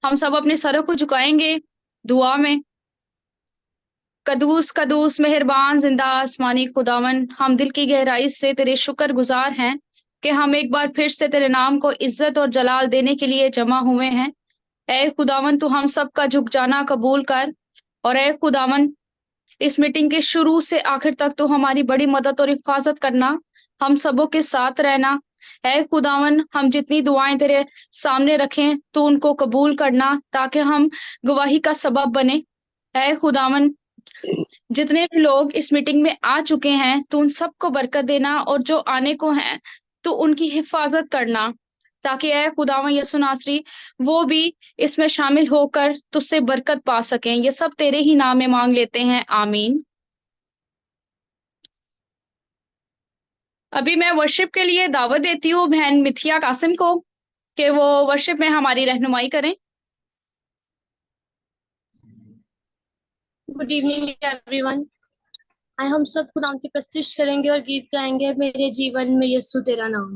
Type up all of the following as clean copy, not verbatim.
ہم سب اپنے سروں کو جھکائیں گے دعا میں۔ قدوس قدوس مہربان زندہ آسمانی خداون، ہم دل کی گہرائی سے تیرے شکر گزار ہیں کہ ہم ایک بار پھر سے تیرے نام کو عزت اور جلال دینے کے لیے جمع ہوئے ہیں۔ اے خداون، تو ہم سب کا جھک جانا قبول کر، اور اے خداون، اس میٹنگ کے شروع سے آخر تک تو ہماری بڑی مدد اور حفاظت کرنا، ہم سبوں کے ساتھ رہنا۔ اے خداون، ہم جتنی دعائیں تیرے سامنے رکھیں تو ان کو قبول کرنا تاکہ ہم گواہی کا سبب بنے۔ اے خداون، جتنے بھی لوگ اس میٹنگ میں آ چکے ہیں تو ان سب کو برکت دینا، اور جو آنے کو ہیں تو ان کی حفاظت کرنا، تاکہ اے خداوند یسوع ناصری وہ بھی اس میں شامل ہو کر تجھ سے برکت پا سکیں۔ یہ سب تیرے ہی نام میں مانگ لیتے ہیں، آمین۔ ابھی میں ورشپ کے لیے دعوت دیتی ہوں بہن متھیا قاسم کو کہ وہ ورشپ میں ہماری رہنمائی کریں۔ Good evening every one. ہم سب خدا کی پرستش کریں گے اور گیت گائیں گے، میرے جیون میں یسوع تیرا نام۔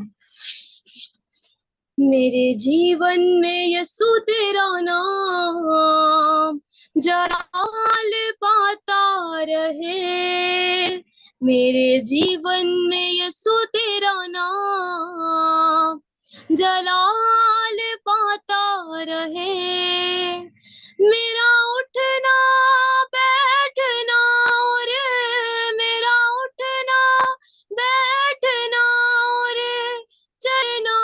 میرے جیون میں یسوع تیرا نام جلال پاتا رہے، میرے جیون میں یسوع تیرا نام جلال پاتا رہے، میرا اٹھنا بیٹھنا اور میرا اٹھنا بیٹھنا اور چلنا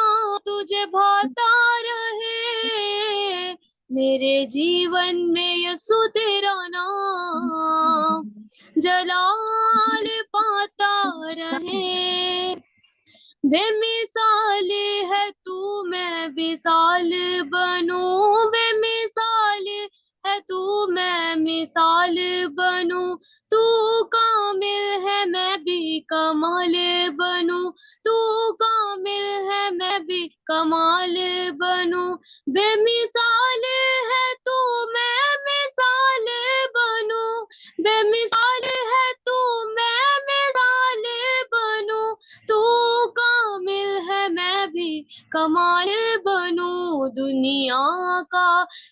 تجھے بھاتا رہے، میرے جیون میں یسوع تیرا نام جلال پاتا رہے، بے مثال ہے تو میں مثال بنوں، بے مثال ہے تو میں مثال بنوں، تو کامل ہے میں بھی کمال بنوں، تو کامل ہے میں بھی کمال بنوں، بے مثال ہے تو میں مثال بنوں، بے مثال ہے تو میں مثال بنوں، تو کامل ہے میں بھی کمال بنوں، دنیا کا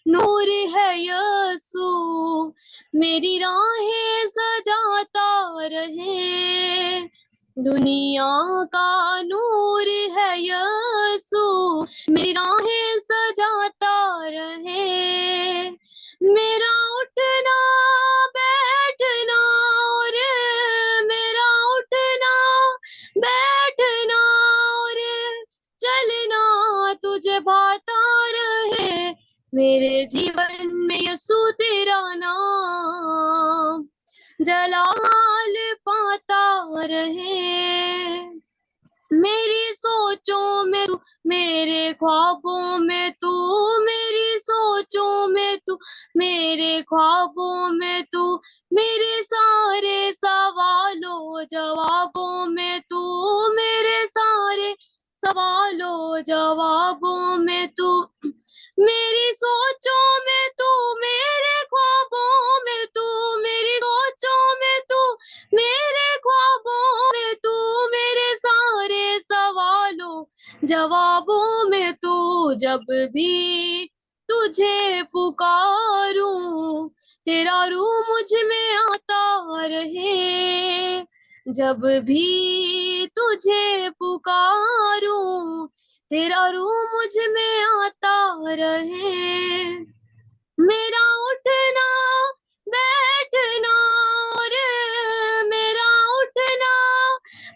نور ہے یسوع میری راہیں سجاتا رہے، دنیا کا نور ہے یسوع میری راہیں سجاتا رہے، میرا اٹھنا بیٹھنا اور میرا اٹھنا بیٹھنا اور چلنا تجھے بھاتا رہے، میرے جیون میں یسوع تیرا نام جلال پاتا رہے، میری سوچوں میں تو میرے خوابوں میں تو، میری سوچوں میں تو میرے خوابوں میں تو، میرے سارے سوالوں جوابوں میں تو، میرے سارے سوالوں جوابوں میں تو، میری سوچوں میں تو میرے خوابوں میں تو، میری سوچوں میں تو میرے خوابوں میں تو، میرے سارے سوالوں جوابوں میں تو، جب بھی تجھے پکاروں تیرا روح مجھ میں آتا رہے، جب بھی تجھے پکاروں تیرا روح مجھ میں آتا رہے، میرا اٹھنا بیٹھنا اور میرا اٹھنا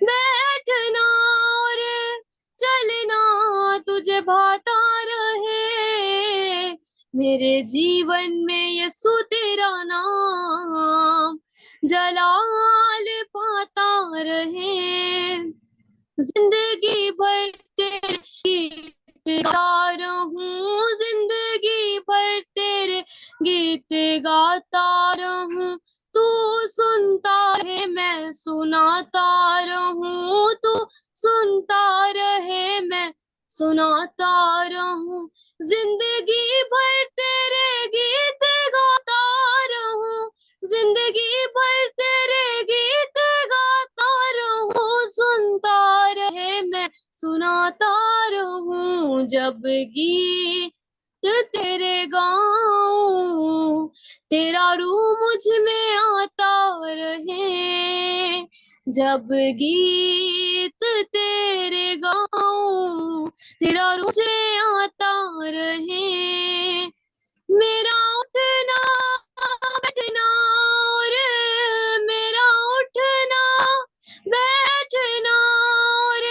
بیٹھنا اور چلنا تجھے بھاتا رہے، میرے جیون میں یسوع تیرا نام جلال پاتا رہے، زندگی بھر تیرے گیت گاتا رہوں، زندگی بھر تیرے گیت گاتا رہوں، تو سنتا ہے میں سناتا رہوں، تو سنتا رہے میں سناتا رہوں، زندگی بھر تیرے گیت گاتا رہوں، زندگی بھر تیرے گیت گاتا رہوں، سنتا رہے میں سناتا رہوں، جب گیت تیرے गाऊं, तेरा रूह मुझ में आता रहे, जब गीत तेरे गाऊं, तेरा रूह मुझे आता रहे, मेरा उठना बैठना और मेरा उठना बैठना और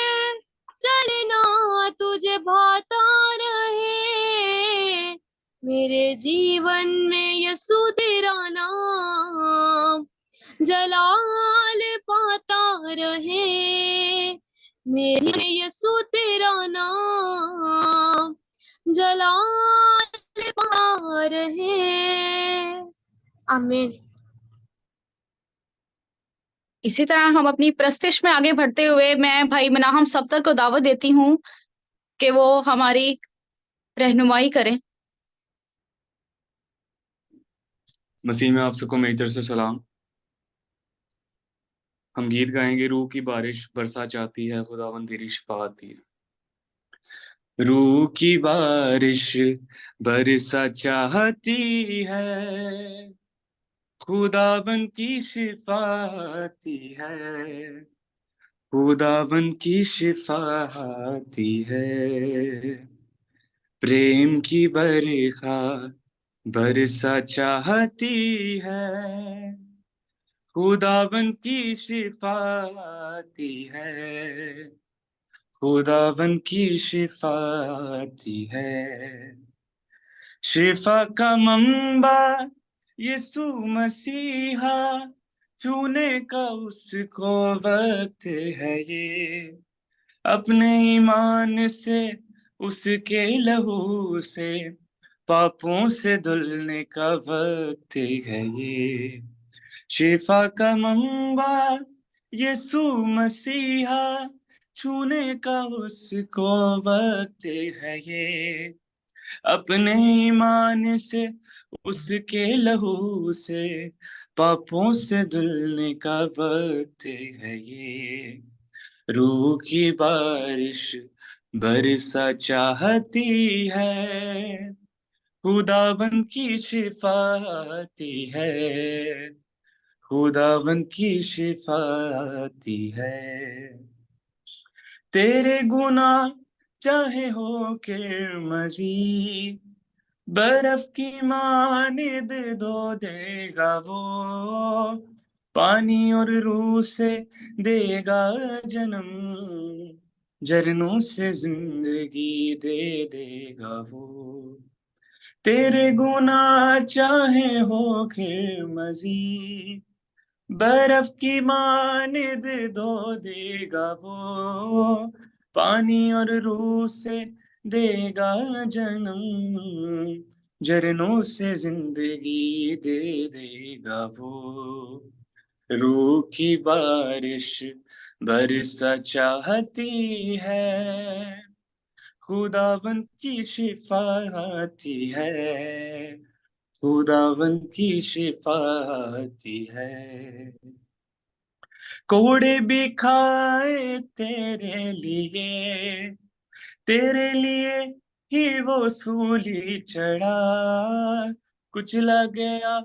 चलना तुझे भाता रहे, मेरे जीवन में यीशु तेरा नाम जलाल पाता रहे, मेरे यीशु तेरा नाम जलाल पा रहे। आमीन। इसी तरह हम अपनी प्रस्तिश में आगे बढ़ते हुए मैं भाई मनाहम सफ्तर को दावत देती हूँ कि वो हमारी रहनुमाई करें। मसीह में आप सबको मेरी तरफ से सलाम। हम गीत गाएंगे, रूह की बारिश बरसा चाहती है, खुदावन तेरी शफाअत दी है। रूह की बारिश बरसा चाहती है, खुदावन की शिफाती है, खुदावन की शिफाती है। प्रेम की बरखा बरसा चाहती है, खुदावन की शिफाती है, खुदावन की शिफाती है। शिफा का मंबा यीशु मसीहा, छूने का उसको वक्त है ये, अपने ईमान से उसके लहू से पापों से धुलने का वक्त है ये। शिफा का मंबा यीशु मसीहा, छूने का उसको वक्त है ये, अपने ईमान से उसके लहू से पापों से धुलने का वक्त है ये। रूह की बारिश बरसा चाहती है, खुदावन की शिफाती है, खुदावन की शिफाती है। तेरे गुनाह चाहे हो के मजीद, बर्फ की मानिद धो देगा वो, पानी और रूह से देगा जन्म, झरनों से जिंदगी दे देगा वो। तेरे गुनाह चाहे हो के मजीद, बर्फ की मानिद धो देगा वो, पानी और रूह से देगा जन्म, झरनों से जिंदगी दे देगा वो। रूह की बारिश बरसा चाहती है, खुदावन की शिफाती है, खुदावन की शिफाती है। कोड़े भी खाए तेरे लिए ही वो सूली चढ़ा, कुचला गया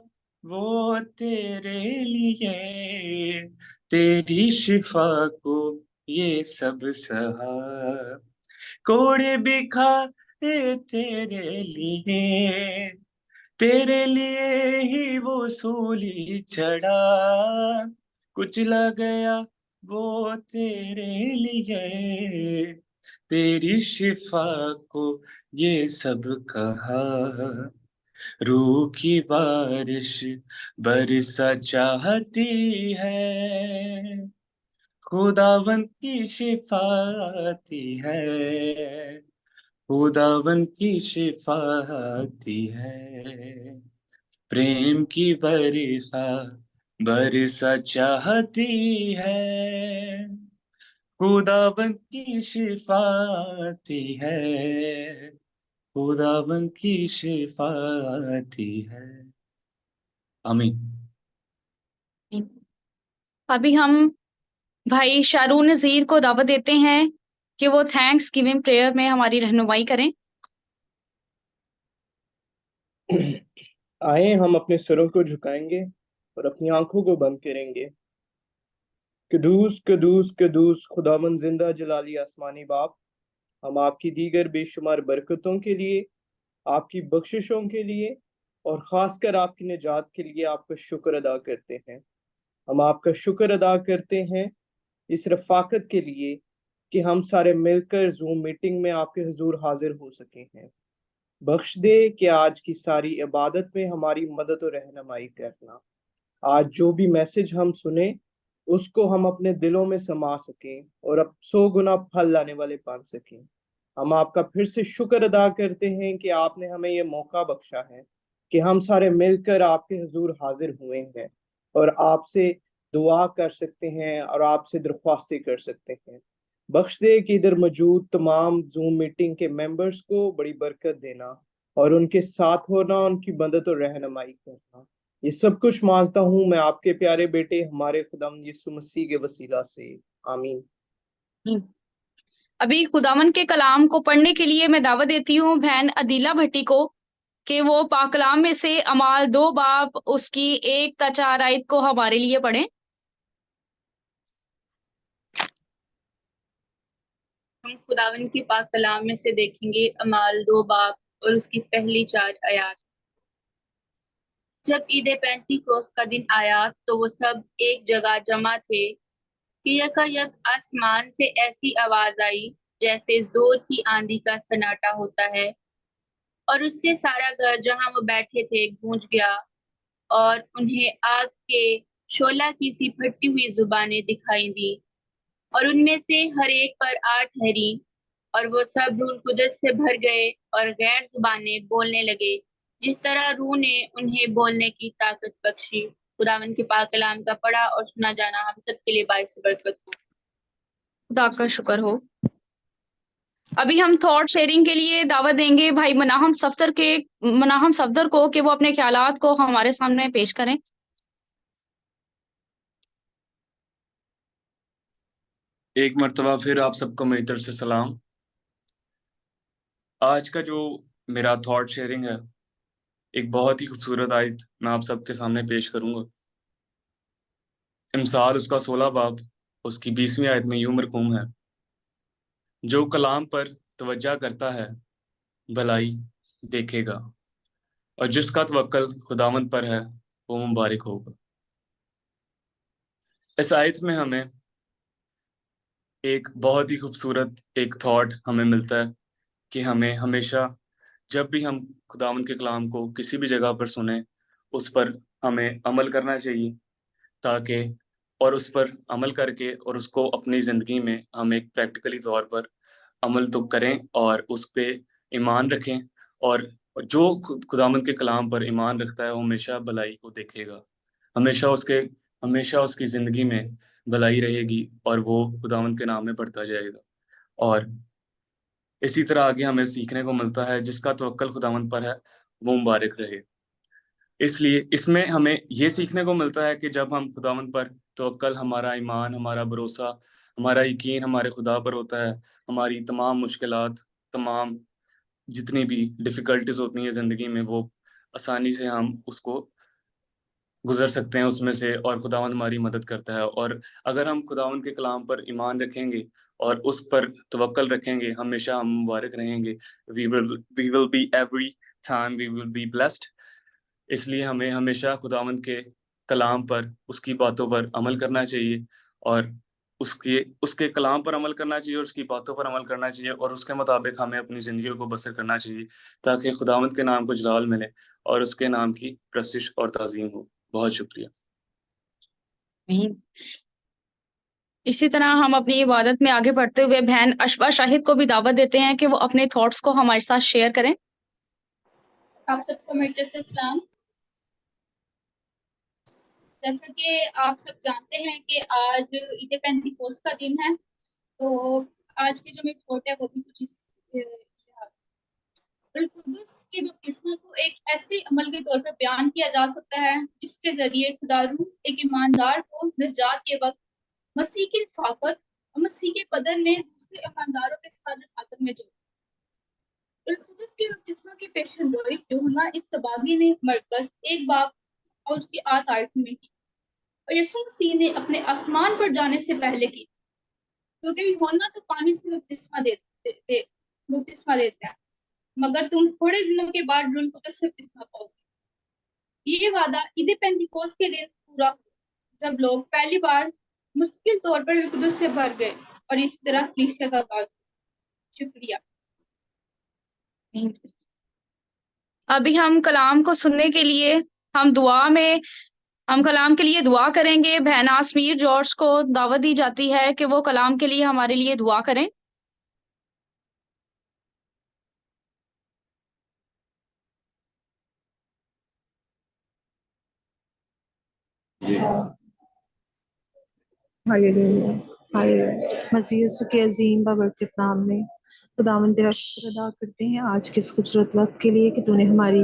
वो तेरे लिए, तेरी शिफा को ये सब सहा। कोड़े भी खाए तेरे लिए ही वो सूली चढ़ा, कुचला गया वो तेरे लिए, तेरी शिफा को ये सब कहा। रूह की बारिश बरसा चाहती है, खुदावन की शिफाती है, खुदावन की शिफाती है। प्रेम की बरसा बरसा चाहती है, खुदावन की शिफाती है, खुदावन की शिफाती है। आमीन। अभी हम भाई शारून नज़ीर को दावत देते हैं कि वो थैंक्स गिविंग प्रेयर में हमारी रहनुमाई करें। آئے हम अपने सरों को झुकाएंगे और अपनी आंखों को बंद करेंगे। कदूस कदूस कदूस खुदावंद जिंदा जलाली आसमानी बाप, हम आपकी दीगर बेशुमार बरकतों के लिए, आपकी बख्शिशों के लिए और खासकर आपकी निजात के लिए आपका शुक्र अदा करते हैं। हम आपका शुक्र अदा करते हैं इस रफाकत के लिए कि हम सारे मिलकर जूम मीटिंग में आपके हुजूर हाजिर हो सके हैं। बख्श दे कि आज की सारी इबादत में हमारी मदद और रहनुमाई करना। आज जो भी मैसेज हम सुने उसको हम अपने दिलों में समा सकें और अब 100 गुना फल लाने वाले बन सकें। हम आपका फिर से शुक्र अदा करते हैं कि आपने हमें ये मौका बख्शा है कि हम सारे मिलकर आपके हुजूर हाजिर हुए हैं और आपसे दुआ कर सकते हैं और आपसे दरख्वास्तें कर सकते हैं। बख्श दे कि इधर मौजूद तमाम जूम मीटिंग के मेंबर्स को बड़ी बरकत देना और उनके साथ होना, उनकी मदद और रहनुमाई करना। ये सब कुछ मांगता हूँ मैं आपके प्यारे बेटे हमारे खुदावंद यीशु मसीह के वसीला से, आमीन। अभी खुदावन के कलाम को पढ़ने के लिए मैं दावत देती हूँ बहन अदीला भट्टी को कि वो पाकलाम में से अमाल 2 बाब उसकी 1 ता 4 आयत को हमारे लिए पढ़ें। हम खुदावन के पाक कलाम में से देखेंगे अमाल 2 बाब और उसकी पहली 4 आयत। जब ईद पेंतीकोस्त का दिन आया तो वो सब एक जगह जमा थे कि यकायक आसमान से ऐसी आवाज आई जैसे जोर की आंधी का सन्नाटा होता है, और उससे सारा घर जहां वो बैठे थे गूंज गया, और उन्हें आग के शोला की सी फटती हुई जुबानें दिखाई दी, और उनमें से हर एक पर 8 ठहरी, और वो सब रूह कुदस से भर गए और गैर जुबानें बोलने लगे जिस तरह रूह ने उन्हें बोलने की ताकत बख्शी। खुदावन के पाक कलाम का पढ़ा और सुना जाना हम सबके लिए बाइस बरकत हो। खुदा का शुक्र हो। अभी हम थॉट शेयरिंग के लिए दावत देंगे भाई मनाहम सफदर को कि वो अपने ख्यालात को हमारे सामने पेश करें। एक मर्तबा फिर आप सबको मेरी तरफ से सलाम। आज का जो मेरा थॉट शेयरिंग है, एक बहुत ही खूबसूरत आयत मैं आप सबके सामने पेश करूंगा। इमसाल उसका 16 बाब उसकी 20वीं आयत में यूं मरकूम है, जो कलाम पर तवज्जा करता है भलाई देखेगा, और जिसका तवक्कल खुदावंद पर है वो मुबारक होगा। इस आयत में हमें एक बहुत ही खूबसूरत एक थॉट हमें मिलता है कि हमें हमेशा जब भी हम खुदावंद के कलाम को किसी भी जगह पर सुने उस पर हमें अमल करना चाहिए, ताकि और उस पर अमल करके और उसको अपनी ज़िंदगी में हम एक प्रैक्टिकली तौर पर अमल तो करें और उस पे ईमान रखें। और जो खुदावंद के कलाम पर ईमान रखता है वो हमेशा भलाई को देखेगा, हमेशा उसकी ज़िंदगी में भलाई रहेगी और वो खुदावंद के नाम में बढ़ता जाएगा। और इसी तरह आगे हमें सीखने को मिलता है, जिसका तवक्कल खुदावंद पर है वो मुबारक रहे। इसलिए इसमें हमें ये सीखने को मिलता है कि जब हम खुदावंद पर तवक्कल, हमारा ईमान, हमारा भरोसा, हमारा यकीन हमारे खुदा पर होता है, हमारी तमाम मुश्किलात, तमाम जितनी भी डिफ़िकल्टीज़ होती हैं ज़िंदगी में, वो आसानी से हम उसको गुज़र सकते हैं उसमें से, और खुदावंद हमारी मदद करता है। और अगर हम खुदावंद के कलाम पर ईमान रखेंगे और उस पर तवक्कल रखेंगे, हमेशा हम मुबारक रहेंगे। We will be every time we will be blessed. इसलिए हमें हमेशा खुदावंद के कलाम पर, उसकी बातों पर अमल करना चाहिए, और उसके कलाम पर अमल करना चाहिए और उसकी बातों पर अमल करना चाहिए, और उसके मुताबिक हमें अपनी ज़िंदगी को बसर करना चाहिए, ताकि खुदावंद के नाम को जलाल मिले और उसके नाम की प्रस्तिश और ताज़ीम हो। बहुत शुक्रिया। आमीन। इसी तरह हम अपनी इबादत में आगे बढ़ते हुए बहन अशबा शाहिद को भी दावत देते हैं कि वो अपने थॉट्स को हमारे साथ शेयर करें। आप सबको मेरी तरफ से सलाम। जैसा कि आप सब जानते हैं कि आज ईद पेंतीकोस्त का दिन है, तो आज की जो मेरी थॉट है वो भी कुछ रूह कुदस की बपतिस्मा को एक ऐसे अमल के तौर पर बयान किया जा सकता है जिसके जरिए खुदा रूह एक ईमानदार को निजात के वक्त मसीह की रफ़ाकत और मसीह के बदन में दूसरे ईमानदारों के साथ रफ़ाकत में जोड़ता है। القدس کی بپتسمہ کی پیشن گوئی یوحنا السباغی نے مرکز 1 باب اور اس کی 8 آیت میں کی اور یسوع مسیح نے اپنے آسمان پر جانے سے پہلے کی، کیونکہ یوحنا تو پانی سے بپتسمہ دیتا ہے، مگر تم تھوڑے دنوں کے بعد روح القدس سے بپتسمہ پاؤ گے۔ یہ وعدہ عید پینتیکوس کے دن پورا ہوا جب لوگ پہلی بار مستقل طور پر روح القدس سے بھر گئے اور اسی طرح کلیسیا کا آغاز ہوا۔ شکریہ۔ ابھی ہم کلام کو سننے کے لیے ہم کلام کے لیے دعا کریں گے۔ بہن آسمیر جارج کو دعوت دی جاتی ہے کہ وہ کلام کے لیے ہمارے لیے دعا کریں۔ ہاللیلویا ہاللیلویا۔ مسیح یسوع کے عظیم بابرکت نام میں خداوند تیرا شکر ادا کرتے ہیں آج کے اس خوبصورت وقت کے لیے کہ تو نے ہماری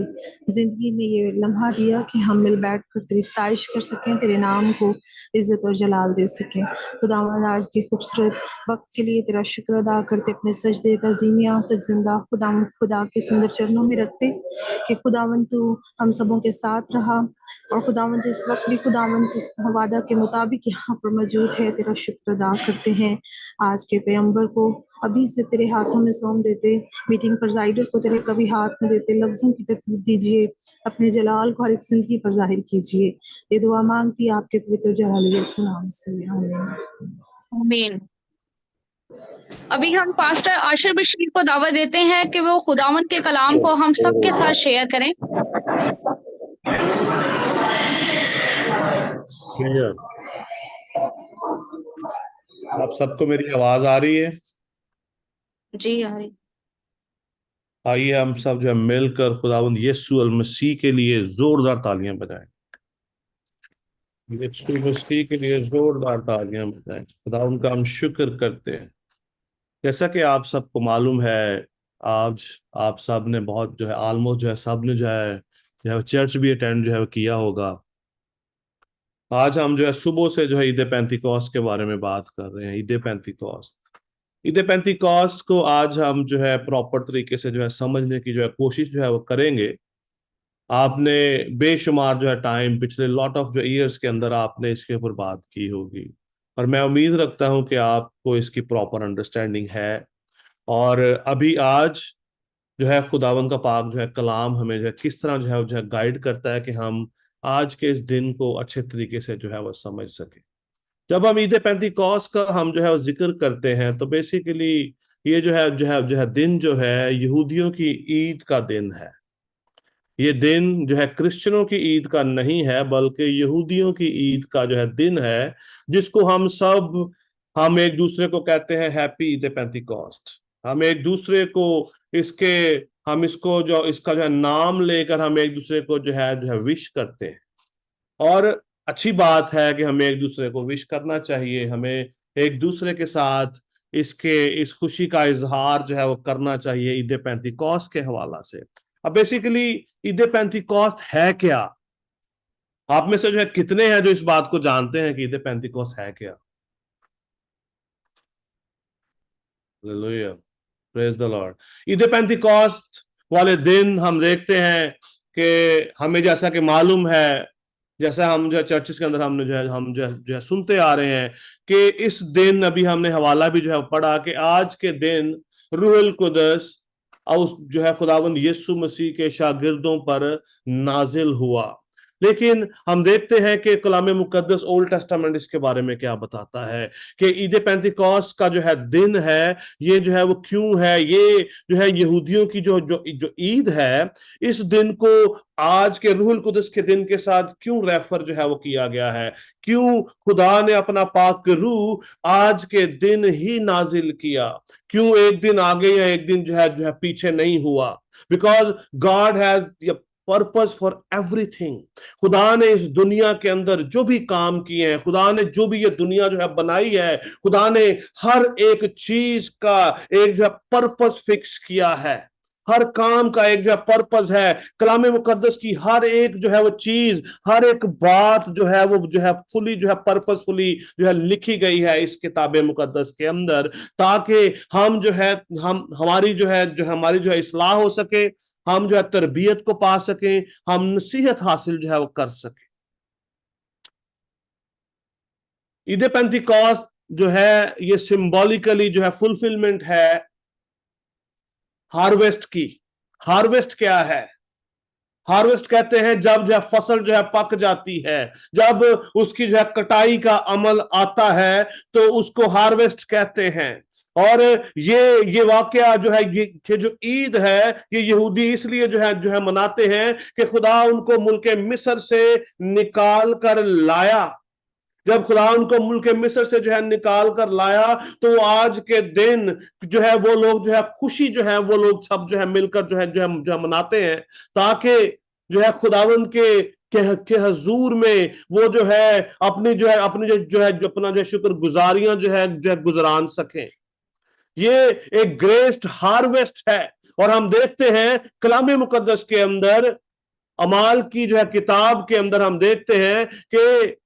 زندگی میں یہ لمحہ دیا کہ ہم مل بیٹھ کر تیری ستائش کر سکیں، تیرے نام کو عزت اور جلال دے سکیں۔ خداوند آج کے خوبصورت وقت کے لیے تیرا شکر ادا کرتے اپنے سجدے تعظیمیہ زندہ خداوند خدا کے سندر چرنوں میں رکھتے کہ خداوند تو ہم سبوں کے ساتھ رہا، اور خداوند اس وقت بھی خداوند اس وعدہ کے مطابق یہاں پر موجود ہے۔ تیرا شکر ادا کرتے ہیں آج کے پیغمبر کو ابھی سے تیرے ہاتھوں میں سونپ دیتے، میٹنگ پرزائڈر کو تیرے کبھی ہاتھ میں دیتے، لفظوں کی ترتیب دیجیے، اپنے جلال کو ہر ایک زندگی پر ظاہر کیجیے۔ یہ دعا مانگتی آپ کے پوتر جلالی یسوع نام سے، آمین۔ آمین۔ ابھی ہم پاسٹر عاشر بشیر کو دعوت دیتے ہیں کہ وہ خداوند کے کلام کو ہم سب کے ساتھ شیئر کریں۔ آپ سب کو میری آواز آ رہی ہے؟ جی آ رہی۔ آئیے ہم سب جو ہے مل کر خداوند یسوع المسیح کے لیے زوردار تالیاں بجائیں۔ یسوع مسیح کے لیے زوردار تالیاں بجائیں۔ خداوند کا ہم شکر کرتے ہیں۔ جیسا کہ آپ سب کو معلوم ہے، آج آپ سب نے بہت جو ہے آلموسٹ جو ہے سب نے جو ہے چرچ بھی اٹینڈ جو ہے کیا ہوگا۔ آج ہم جو ہے صبح سے جو ہے عید پینتیکوس کے بارے میں بات کر رہے ہیں۔ عید پینتیکوس کو آج ہم جو ہے پراپر طریقے سے جو ہے سمجھنے کی جو ہے کوشش جو ہے وہ کریں گے۔ آپ نے بے شمار جو ہے ٹائم پچھلے لاٹ آف جو ایئرس کے اندر آپ نے اس کے اوپر بات کی ہوگی، اور میں امید رکھتا ہوں کہ آپ کو اس کی پراپر انڈرسٹینڈنگ ہے۔ اور ابھی آج جو ہے خداوند کا پاک جو ہے کلام ہمیں جو ہے کس طرح جو ہے گائیڈ کرتا ہے کہ ہم آج کے اس دن کو اچھے طریقے سے جو ہے وہ سمجھ سکیں۔ جب ہم عید پینتیکوس کا ہم جو ہے ذکر کرتے ہیں تو بیسیکلی یہ جو ہے دن جو ہے یہودیوں کی عید کا دن ہے۔ یہ دن جو ہے کرسچنوں کی عید کا نہیں ہے، بلکہ یہودیوں کی عید کا جو ہے دن ہے، جس کو ہم ایک دوسرے کو کہتے ہیں ہیپی عید پینتیکوسٹ۔ ہم ایک دوسرے کو اس کا جو ہے نام لے کر ہم ایک دوسرے کو جو ہے وش کرتے ہیں، اور اچھی بات ہے کہ ہمیں ایک دوسرے کو وش کرنا چاہیے۔ ہمیں ایک دوسرے کے ساتھ اس خوشی کا اظہار جو ہے وہ کرنا چاہیے عید پینتیکوس کے حوالہ سے۔ اب بیسیکلی عید پینتیکوس ہے کیا؟ آپ میں سے جو ہے کتنے ہیں جو اس بات کو جانتے ہیں کہ عید پینتیکوس ہے کیا؟ ہاللیلویا، پریز دی لارڈ۔ عید پینتیکوس والے دن ہم دیکھتے ہیں کہ ہمیں جیسا کہ معلوم ہے، جیسا ہم جو ہے چرچز کے اندر ہم جو ہے سنتے آ رہے ہیں کہ اس دن ابھی ہم نے حوالہ بھی جو ہے پڑھا کہ آج کے دن روح القدس جو ہے خداوند یسوع مسیح کے شاگردوں پر نازل ہوا۔ لیکن ہم دیکھتے ہیں کہ کلام مقدس اولڈ ٹیسٹامنٹ اس کے بارے میں کیا بتاتا ہے کہ عید پینتیکوس کا جو ہے دن ہے، یہ جو ہے وہ کیوں ہے، یہ جو ہے یہودیوں کی جو عید ہے، اس دن کو آج کے روح القدس کے دن کے ساتھ کیوں ریفر جو ہے وہ کیا گیا ہے؟ کیوں خدا نے اپنا پاک روح آج کے دن ہی نازل کیا؟ کیوں ایک دن آگے یا ایک دن جو ہے پیچھے نہیں ہوا؟ Because God has purpose for every thing. خدا نے اس دنیا کے اندر جو بھی کام کیے ہیں، خدا نے جو بھی یہ دنیا جو ہے بنائی ہے، خدا نے ہر ایک چیز کا ایک جو ہے پرپز فکس کیا ہے۔ हर काम का एक जो है पर्पस है। कलाम मुकद्दस की हर एक जो है वो चीज, हर एक बात जो है वो जो है फुली जो है पर्पसफुली जो है लिखी गई है इस किताब मुकद्दस के अंदर, ताकि हम जो है हम हमारी जो है हमारी जो है इस्लाह हो सके, हम जो है तरबियत को पा सके, हम नसीहत हासिल जो है वो कर सके। ईद पेंटिकॉस्ट जो है ये सिंबॉलिकली जो है फुलफिलमेंट है हार्वेस्ट की। हार्वेस्ट क्या है? हार्वेस्ट कहते हैं जब जो है फसल जो है पक जाती है, जब उसकी जो है कटाई का अमल आता है तो उसको हार्वेस्ट कहते हैं। और ये वाकया जो है ये जो ईद है ये यहूदी इसलिए जो है मनाते हैं कि खुदा उनको मुल्क मिस्र से निकाल कर लाया। जब खुदा उनको मुल्क मिस्र से जो है निकाल कर लाया तो आज के दिन जो है वो लोग जो है खुशी जो है वो लोग सब जो है मिलकर जो है मनाते हैं, ताकि जो है खुदावंद के हजूर में वो जो है अपनी जो है अपना जो शुक्र गुजारियां जो है गुजरान सकें। ये एक ग्रेट हार्वेस्ट है। और हम देखते हैं कलाम मुकद्दस के अंदर, अमाल की जो है किताब के अंदर हम देखते हैं कि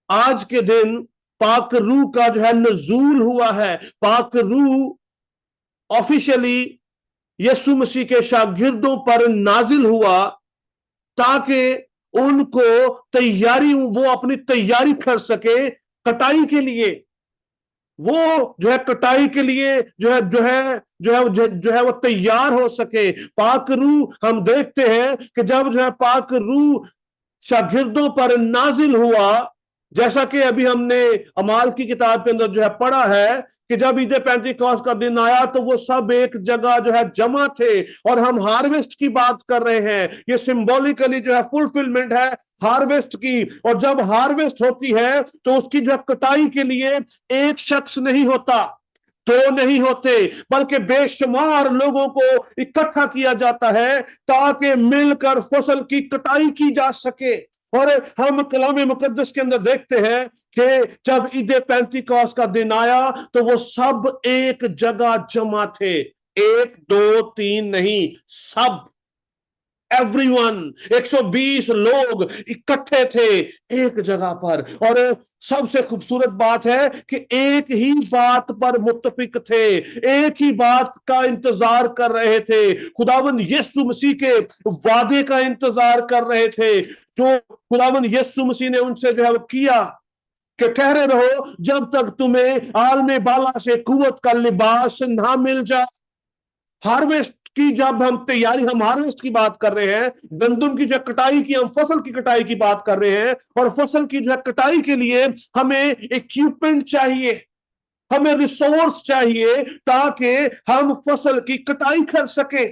आज के दिन पाक रूह का जो है नजूल हुआ है। पाक रूह ऑफिशियली यीशु मसीह के शागिर्दों पर नाजिल हुआ ताकि उनको वो अपनी तैयारी कर सके कटाई के लिए। वो जो है कटाई के लिए जो है वो तैयार हो सके। पाक रूह हम देखते हैं कि जब जो है पाक रूह शागिर्दों पर नाजिल हुआ, जैसा कि अभी हमने अमाल की किताब के अंदर जो है पढ़ा है कि जब ईद पेंटिकॉस्ट का दिन आया तो वो सब एक जगह जो है जमा थे। और हम हार्वेस्ट की बात कर रहे हैं, ये सिंबॉलिकली जो है फुलफिलमेंट है हार्वेस्ट की। और जब हार्वेस्ट होती है तो उसकी जो कटाई के लिए एक शख्स नहीं होता, दो नहीं होते, बल्कि बेशुमार लोगों को इकट्ठा किया जाता है ताकि मिलकर फसल की कटाई की जा सके। और हम कलाम मुकद्दस के अंदर देखते हैं कि जब ईद पेंटिकॉस्ट का दिन आया तो वो सब एक जगह जमा थे। एक दो तीन नहीं, सब, एवरीवन, 120 लोग इकट्ठे थे एक जगह पर। और सबसे खूबसूरत बात है कि एक ही बात पर मुत्तफिक थे, एक ही बात का इंतजार कर रहे थे। खुदावंद यीशु मसीह के वादे का इंतजार कर रहे थे जो खुदावंद यीशु मसीह ने उनसे जो है किया कि ठहरे रहो जब तक तुम्हें आलमे बाला से कुव्वत का लिबास ना मिल जाए। हार्वेस्ट की जब हम तैयारी, हम हार्वेस्ट की बात कर रहे हैं, गंदम की जो कटाई की, हम फसल की कटाई की बात कर रहे हैं। और फसल की जो कटाई के लिए हमें इक्विपमेंट चाहिए, हमें रिसोर्स चाहिए ताकि हम फसल की कटाई कर सके।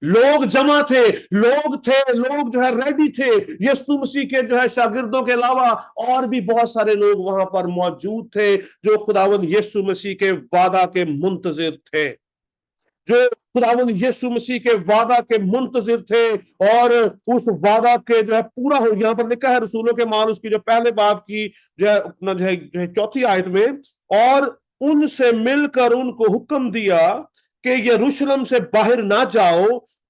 लोग जमा थे, लोग जो है रेडी थे। यीशु मसीह के जो है शागिर्दों के अलावा और भी बहुत सारे लोग वहां पर मौजूद थे जो खुदावंद यीशु मसीह के वादा के मुंतजिर थे, जो खुदावंद यीशु मसीह के वादा के मुंतजिर थे। और उस वादा के जो है पूरा हो, यहाँ पर लिखा है रसूलों के माल उसकी जो पहले बाब की जो है अपना जो है चौथी आयत में, और उनसे मिलकर उनको हुक्म दिया कि यरूशलेम से बाहर ना जाओ,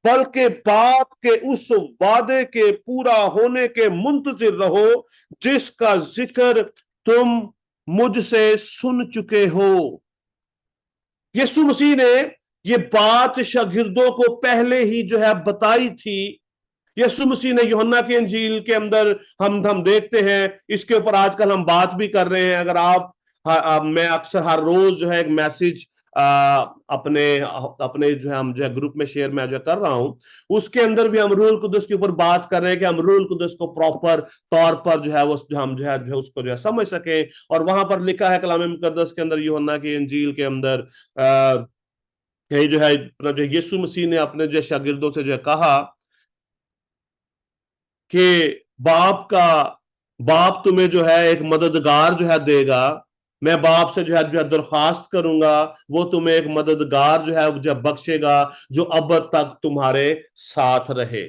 बल्कि बाप के उस वादे के पूरा होने के मुंतजिर रहो जिसका जिक्र तुम मुझसे सुन चुके हो। यीशु मसीह ने ये बात शागिर्दों को पहले ही जो है बताई थी। यीशु मसीह ने यूहन्ना की इंजील के अंदर हम देखते हैं, इसके ऊपर आजकल हम बात भी कर रहे हैं। अगर आप मैं अक्सर हर रोज जो है एक मैसेज अपने जो है हम जो है ग्रुप में शेयर में जो कर रहा हूं, उसके अंदर भी हम रूहुल कुदस के ऊपर बात कर रहे हैं कि हम रूहुल कुदस को प्रॉपर तौर पर जो है वो हम जो है उसको जो है समझ सके। और वहां पर लिखा है कलाम मुकद्दस के अंदर, यूहन्ना की इंजील के अंदर जो है जो यीशु मसीह ने अपने जो शागिर्दों से जो है कहा कि बाप तुम्हें जो है एक मददगार जो है देगा, मैं बाप से जो है दरख्वास्त करूंगा, वो तुम्हें एक मददगार जो है बख्शेगा जो अब तक तुम्हारे साथ रहे।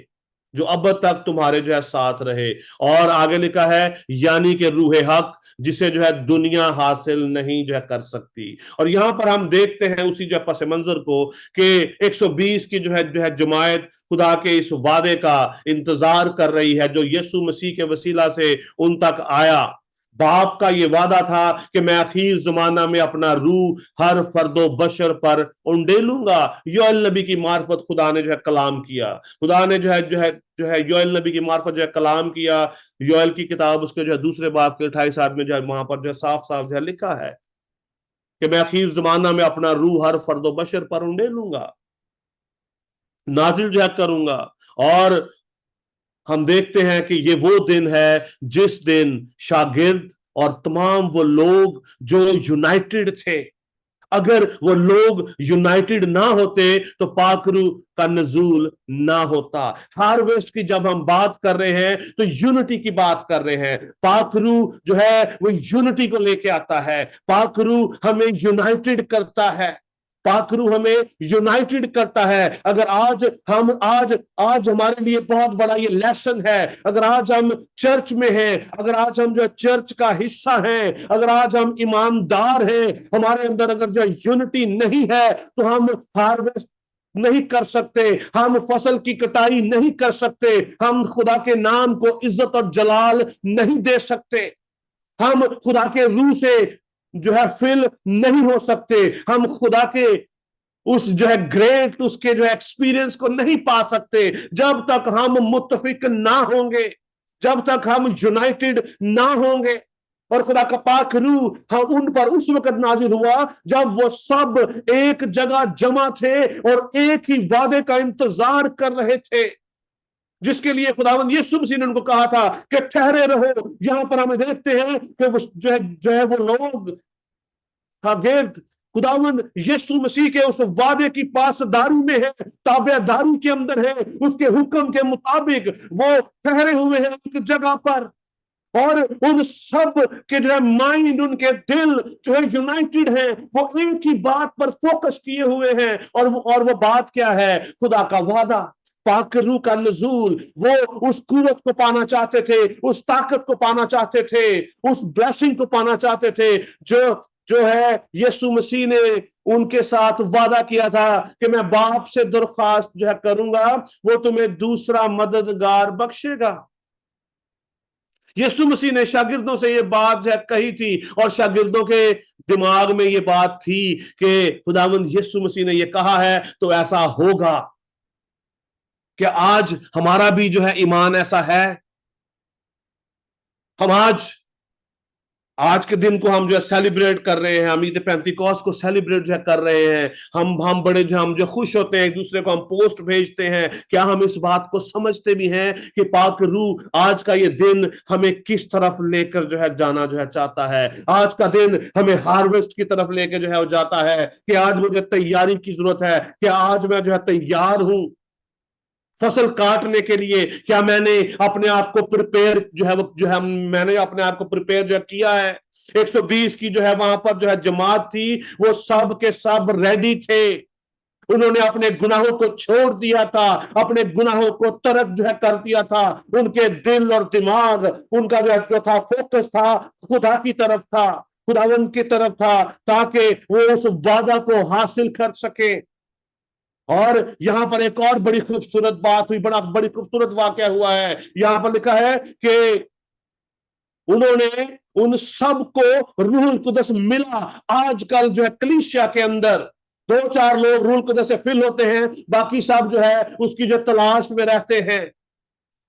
जो अब तक तुम्हारे जो है साथ रहे। और आगे लिखा है यानी कि रूह हक, जिसे जो है दुनिया हासिल नहीं जो है कर सकती। और यहां पर हम देखते हैं उसी जो है पस मंजर को कि 120 की जो है जमायत खुदा के इस वादे का इंतजार कर रही है जो यीशु मसीह के वसीला से उन तक आया। बाप का ये वादा था कि मैं आखिर जमाना में अपना रूह हर फर्दो बशर पर उंडेलूंगा। योएल नबी की मार्फत खुदा ने जो है कलाम किया। खुदा ने जो है योएल नबी की मार्फत जो है कलाम किया। योएल की किताब उसके जो है दूसरे बाब के 28 आयत में जो है वहां पर जो है साफ साफ जो है लिखा है कि मैं आखिर जमाना में अपना रूह हर फर्दो बशर पर उंडेलूंगा, नाजिल जो है करूंगा। और हम देखते हैं कि ये वो दिन है जिस दिन शागिर्द और तमाम वो लोग जो यूनाइटेड थे, अगर वो लोग यूनाइटेड ना होते तो पाकरू का नजूल ना होता। हार्वेस्ट की जब हम बात कर रहे हैं तो यूनिटी की बात कर रहे हैं। पाकरू जो है वो यूनिटी को लेके आता है। पाकरू हमें यूनाइटेड करता है। पाकरू हमें यूनाइटेड करता है। अगर आज हमारे लिए बहुत बड़ा ये लेसन है। अगर आज हम चर्च में हैं, अगर आज हम जो चर्च का हिस्सा हैं, अगर आज हम ईमानदार हैं, हमारे अंदर अगर जो यूनिटी नहीं है तो हम हार्वेस्ट नहीं कर सकते, हम फसल की कटाई नहीं कर सकते, हम खुदा के नाम को इज्जत और जलाल नहीं दे सकते, हम खुदा के रूह से जो है फिल नहीं हो सकते, हम खुदा के उस जो है ग्रेट उसके जो एक्सपीरियंस को नहीं पा सकते जब तक हम मुत्तफिक ना होंगे, जब तक हम यूनाइटेड ना होंगे। और खुदा का पाक रूह हम उन पर उस वक्त नाजिल हुआ जब वो सब एक जगह जमा थे और एक ही वादे का इंतजार कर रहे थे, जिसके लिए खुदावंद यीशु मसीह ने उनको कहा था कि ठहरे रहो। यहां पर हमें देखते हैं कि वो जो है वो लोग शागिर्द खुदावंद यीशु मसीह के उस वादे की पासदारी में है, ताबेदारी के अंदर है, उसके हुक्म के मुताबिक वो ठहरे हुए हैं एक जगह पर। और उन सब के जो है माइंड, उनके दिल जो है यूनाइटेड हैं, वो एक ही बात पर फोकस किए हुए हैं। और वो बात क्या है? खुदा का वादा, पाक रूह का नजूल। वो उस कुव्वत को पाना चाहते थे, उस ताकत को पाना चाहते थे, उस ब्लेसिंग को पाना चाहते थे जो है यीशु मसीह ने उनके साथ वादा किया था कि मैं बाप से दरख्वास्त जो है करूंगा, वो तुम्हें दूसरा मददगार बख्शेगा। यीशु मसीह ने शागिर्दों से ये बात जो है कही थी और शागिर्दों के दिमाग में ये बात थी कि खुदावंद यीशु मसीह ने ये कहा है तो ऐसा होगा। कि आज हमारा भी जो है ईमान ऐसा है। हम आज के दिन को हम जो है सेलिब्रेट कर रहे हैं, हम ईद पेंतिकोस्त को सेलिब्रेट जो है कर रहे हैं। हम बड़े हम जो खुश होते हैं, एक दूसरे को हम पोस्ट भेजते हैं। क्या हम इस बात को समझते भी हैं कि पाक रूह आज का ये दिन हमें किस तरफ लेकर जो है जाना जो है चाहता है? आज का दिन हमें हार्वेस्ट की तरफ लेकर जो है जाता है कि आज मुझे तैयारी की जरूरत है, कि आज मैं जो है तैयार हूं फसल काटने के लिए। क्या मैंने अपने आप को प्रिपेयर मैंने अपने आप को प्रिपेयर जो किया है? 120 की जो है वहां पर जो है जमात थी, वो सब के सब रेडी थे। उन्होंने अपने गुनाहों को छोड़ दिया था, अपने गुनाहों को तरक जो है कर दिया था। उनके दिल और दिमाग, उनका जो था फोकस था खुदा की तरफ था, खुदावंद की तरफ था, ताकि वो उस वादा को हासिल कर सके। और यहां पर एक और बड़ी खूबसूरत बात हुई, बड़ी खूबसूरत वाकया हुआ है। यहां पर लिखा है कि उन्होंने उन सब को रूहुल कुदस मिला। आजकल जो है कलीसिया के अंदर 2-4 लोग रूहुल कुदस से फिल होते हैं, बाकी सब जो है उसकी जो तलाश में रहते हैं।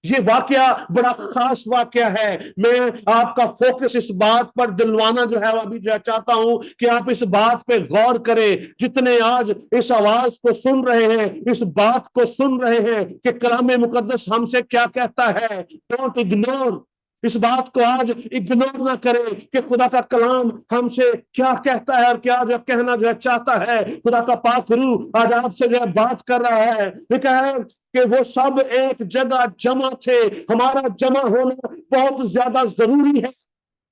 ये वाकया बड़ा खास वाकया है। मैं आपका फोकस इस बात पर दिलवाना जो है अभी जो चाहता हूं कि आप इस बात पे गौर करें। जितने आज इस आवाज को सुन रहे हैं, इस बात को सुन रहे हैं कि कलाम मुकद्दस हमसे क्या कहता है, डोंट इग्नोर। इस बात को आज इग्नोर ना करें कि खुदा का कलाम हमसे क्या कहता है और क्या जो कहना जो है चाहता है। खुदा का पाक रूह आज आपसे जो है बात कर रहा है। लिखा है कि वो सब एक जगह जमा थे। हमारा जमा होना बहुत ज्यादा जरूरी है,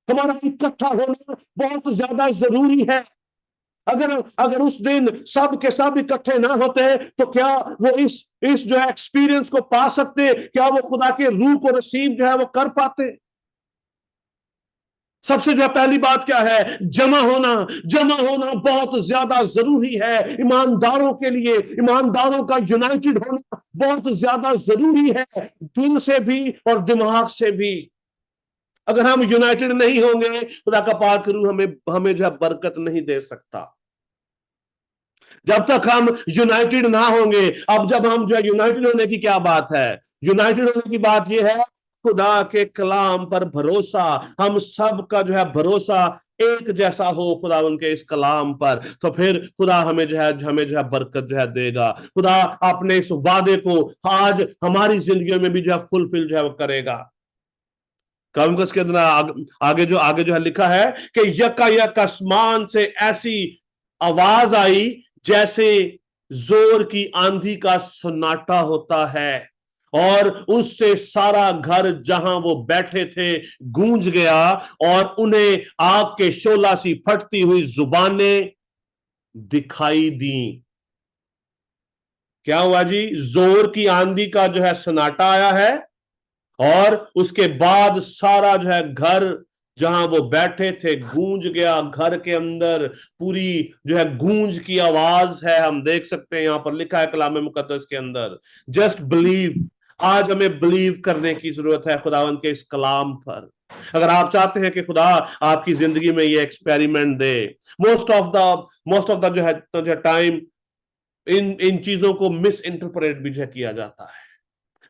हमारा इकट्ठा होना बहुत ज्यादा जरूरी है। अगर उस दिन सब के सब इकट्ठे ना होते तो क्या वो इस जो है एक्सपीरियंस को पा सकते? क्या वो खुदा के रूह को रिसीव जो है वो कर पाते? सबसे जो पहली बात क्या है? जमा होना बहुत ज्यादा जरूरी है ईमानदारों के लिए। ईमानदारों का यूनाइटेड होना बहुत ज्यादा जरूरी है, दिल से भी और दिमाग से भी। अगर हम यूनाइटेड नहीं होंगे, खुदा का पाक रूह हमें जो है बरकत नहीं दे सकता। जब तक हम यूनाइटेड ना होंगे, अब जब हम जो है यूनाइटेड होने की क्या बात है? यूनाइटेड होने की बात यह है खुदा के कलाम पर भरोसा। हम सब का जो है भरोसा एक जैसा हो खुदा उनके इस कलाम पर, तो फिर खुदा हमें जो है बरकत जो है देगा। खुदा अपने इस वादे को आज हमारी जिंदगी में भी जो है फुलफिल जो है वो करेगा। कलमकस के अंदर आगे जो है लिखा है कि यकायक आसमान से ऐसी आवाज आई जैसे जोर की आंधी का सन्नाटा होता है, और उससे सारा घर जहां वो बैठे थे गूंज गया, और उन्हें आग के शोला सी फटती हुई जुबानें दिखाई दी। क्या हुआ जी? जोर की आंधी का जो है सन्नाटा आया है, और उसके बाद सारा जो है घर जहां वो बैठे थे गूंज गया। घर के अंदर पूरी जो है गूंज की आवाज है। हम देख सकते हैं यहां पर लिखा है कलाम मुकद्दस के अंदर, जस्ट बिलीव। आज हमें बिलीव करने की जरूरत है खुदावंद के इस कलाम पर। अगर आप चाहते हैं कि खुदा आपकी जिंदगी में ये experiment they, most of the जो है टाइम इन चीजों को मिस इंटरप्रेट भी जो है किया जाता है।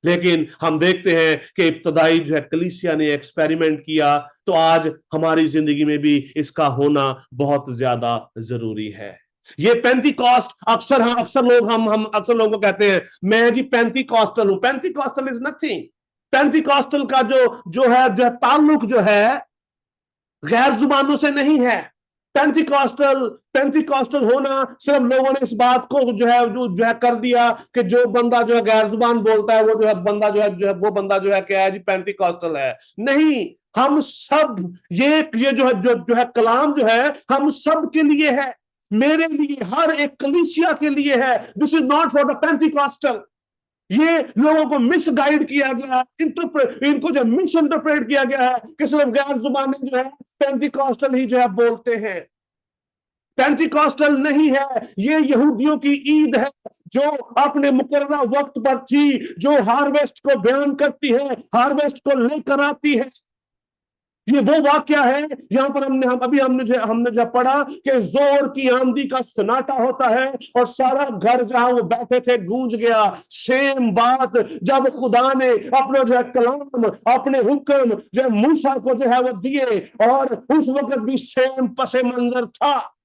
लेकिन हम देखते हैं कि इब्तदाई जो है कलीसिया ने एक्सपेरिमेंट किया, तो आज हमारी जिंदगी में भी इसका होना बहुत ज्यादा जरूरी है। ये पेंटिकॉस्ट अक्सर लोगों को कहते हैं मैं जी पेंटिकॉस्टल हूं। Pentecostal is nothing. पेंटिकॉस्टल का जो है ताल्लुक जो है गैर जुबानों से नहीं है। पेंटिकॉस्टल होना सिर्फ लोगों ने इस बात को जो है कर दिया कि जो बंदा जो है गैर जुबान बोलता है वो जो है बंदा जो है क्या है जी? पेंटिकॉस्टल है। नहीं, हम सब ये जो है कलाम जो है हम सब के लिए है, मेरे लिए, हर एक कलीसिया के लिए है। This is not for the Pentecostal. ये लोगों को मिसगाइड किया गया, इनको जो मिस इंटरप्रेट किया गया है कि सिर्फ गैर जुबानी जो है पेंटिकॉस्टल ही जो है बोलते हैं। पेंटिकॉस्टल नहीं है, ये यहूदियों की ईद है जो अपने मुकर्रर वक्त पर थी, जो हार्वेस्ट को बयान करती है, हार्वेस्ट को लेकर आती है। ये वो वाक्या है यहां पर हमने जो पढ़ा कि जोर की आंधी का सन्नाटा होता है और सारा घर जहां वो बैठे थे गूंज गया। सेम बात जब खुदा ने अपना जो है कलाम, अपने हुक्म जो है मूसा को जो है वो दिए, और उस वक्त भी सेम पसे मंजर था,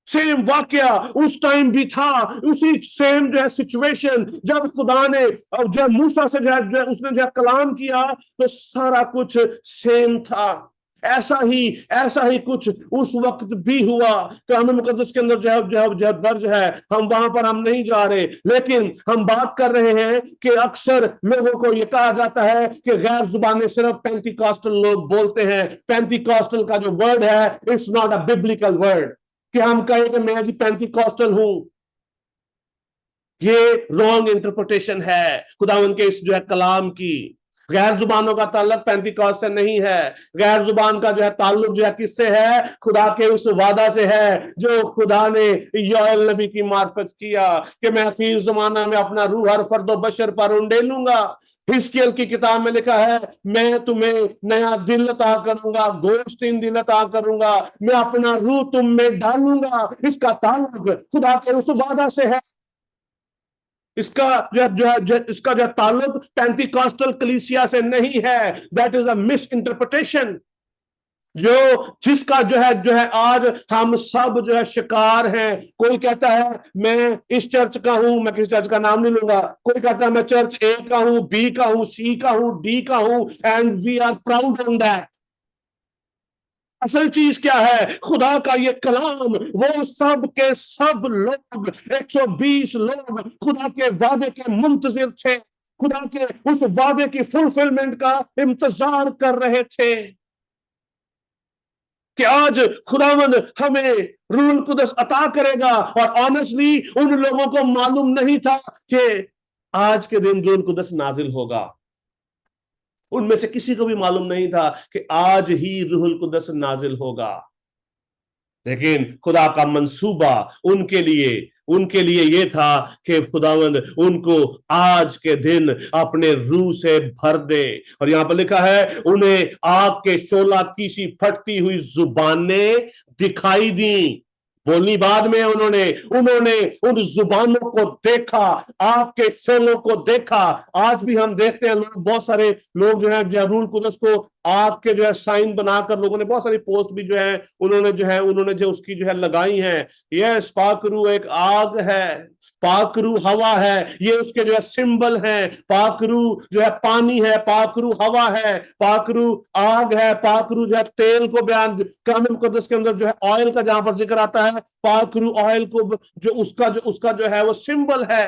सेम वाक्या उस टाइम भी था। उसी सेम जो है सिचुएशन जब खुदा ने जब मूसा से उसने जो कलाम किया तो सारा कुछ सेम था। ऐसा ही कुछ उस वक्त भी हुआ। कलाम मुकद्दस के अंदर जो दर्ज है, हम वहां पर हम नहीं जा रहे, लेकिन हम बात कर रहे हैं कि अक्सर लोगों को यह कहा जाता है कि गैर जुबानें सिर्फ पेंटिकॉस्टल लोग बोलते हैं। पेंटिकॉस्टल का जो वर्ड है it's not a biblical word कि हम कहें कि मैं जी पेंटिकॉस्टल हूं। ये रॉन्ग इंटरप्रिटेशन है खुदावंद के इस जो है कलाम की। गैर जुबानों का ताल्लुक पेंटिकॉस्ट से नहीं है। गैर जुबान का जो है ताल्लुक जो है किससे है? खुदा के उस वादा से है जो खुदा ने योएल नबी की मार्फत किया कि मैं आखिर जमाना में अपना रूह हर फर्दो बशर पर उंडेलूंगा। हिजकिय्याह की किताब में लिखा है मैं तुम्हें नया दिल अता करूंगा, गोश्तीन दिल अता करूंगा, मैं अपना रूह तुम में डालूंगा। इसका ताल्लुक खुदा के उस वादा से है। इसका जो ताल्लुक पेंटिकॉस्टल कलीसिया से नहीं है। That is a miss interpretation जिसका जो है आज हम सब जो है शिकार हैं। कोई कहता है मैं इस चर्च का हूं, मैं किस चर्च का नाम नहीं लूंगा। कोई कहता है मैं चर्च ए का हूं, बी का हूं, सी का हूं, डी का हूं, and we are proud on that. असल चीज क्या है? खुदा का ये कलाम, वो सब के सब लोग 120 लोग खुदा के वादे के मुंतजिर थे, खुदा के उस वादे की फुलफिलमेंट का इंतजार कर रहे थे। कि आज खुदावंद हमें रूहुल कुदस अता करेगा। और ऑनेस्टली उन लोगों को मालूम नहीं था कि आज के दिन रूहुल कुदस नाजिल होगा। उनमें से किसी को भी मालूम नहीं था कि आज ही रूहुल कुदस नाजिल होगा। लेकिन खुदा का मंसूबा उनके लिए ये था कि खुदावंद उनको आज के दिन अपने रूह से भर दे। और यहां पर लिखा है, उन्हें आग के शोला की सी फटती हुई जुबानें दिखाई दी। बोलनी बाद में उन्होंने उन जुबानों को देखा, आग के शोलों को देखा। आज भी हम देखते हैं बहुत सारे लोग जो है रूहुल कुदस को आग के जो है साइन बनाकर लोगों ने बहुत सारी पोस्ट भी जो है उन्होंने जो उसकी जो है लगाई है। यस, पाकरू एक आग है, पाकरू हवा है, ये उसके जो है सिंबल है। पाकरू जो है पानी है, पाकरू हवा है, पाकरू आग है, पाकरू जो है तेल को बयान कलाम मुकद्दस के अंदर जो है ऑयल का जहां पर जिक्र आता है, पाकरू ऑयल को जो उसका जो है वो सिंबल है।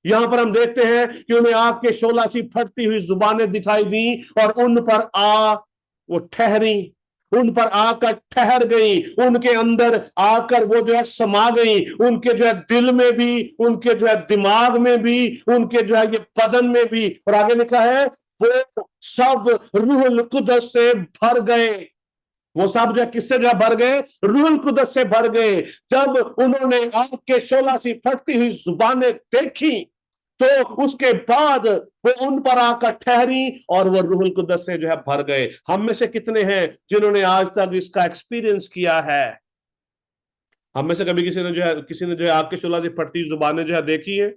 यहां पर हम देखते हैं कि उन्हें आग के शोला सी फटती हुई जुबानें दिखाई दी और उन पर वो ठहरी, उन पर आकर ठहर गई, उनके अंदर आकर वो जो है समा गई, उनके जो है दिल में भी, उनके जो है दिमाग में भी, उनके जो है ये बदन में भी। और आगे लिखा है, वो सब रूहुल कुदस से भर गए। वो सब जो है किससे जो है भर गए? रूहुल कुदस से भर गए। जब उन्होंने आग के शोला सी फटती हुई जुबानें देखी तो उसके बाद वो उन पर आकर ठहरी और वो रूहुल कुदस से जो है भर गए। हम में से कितने हैं जिन्होंने आज तक इसका एक्सपीरियंस किया है? हम में से कभी किसी ने जो है आग के शोला से फटती जुबानें जो है देखी है?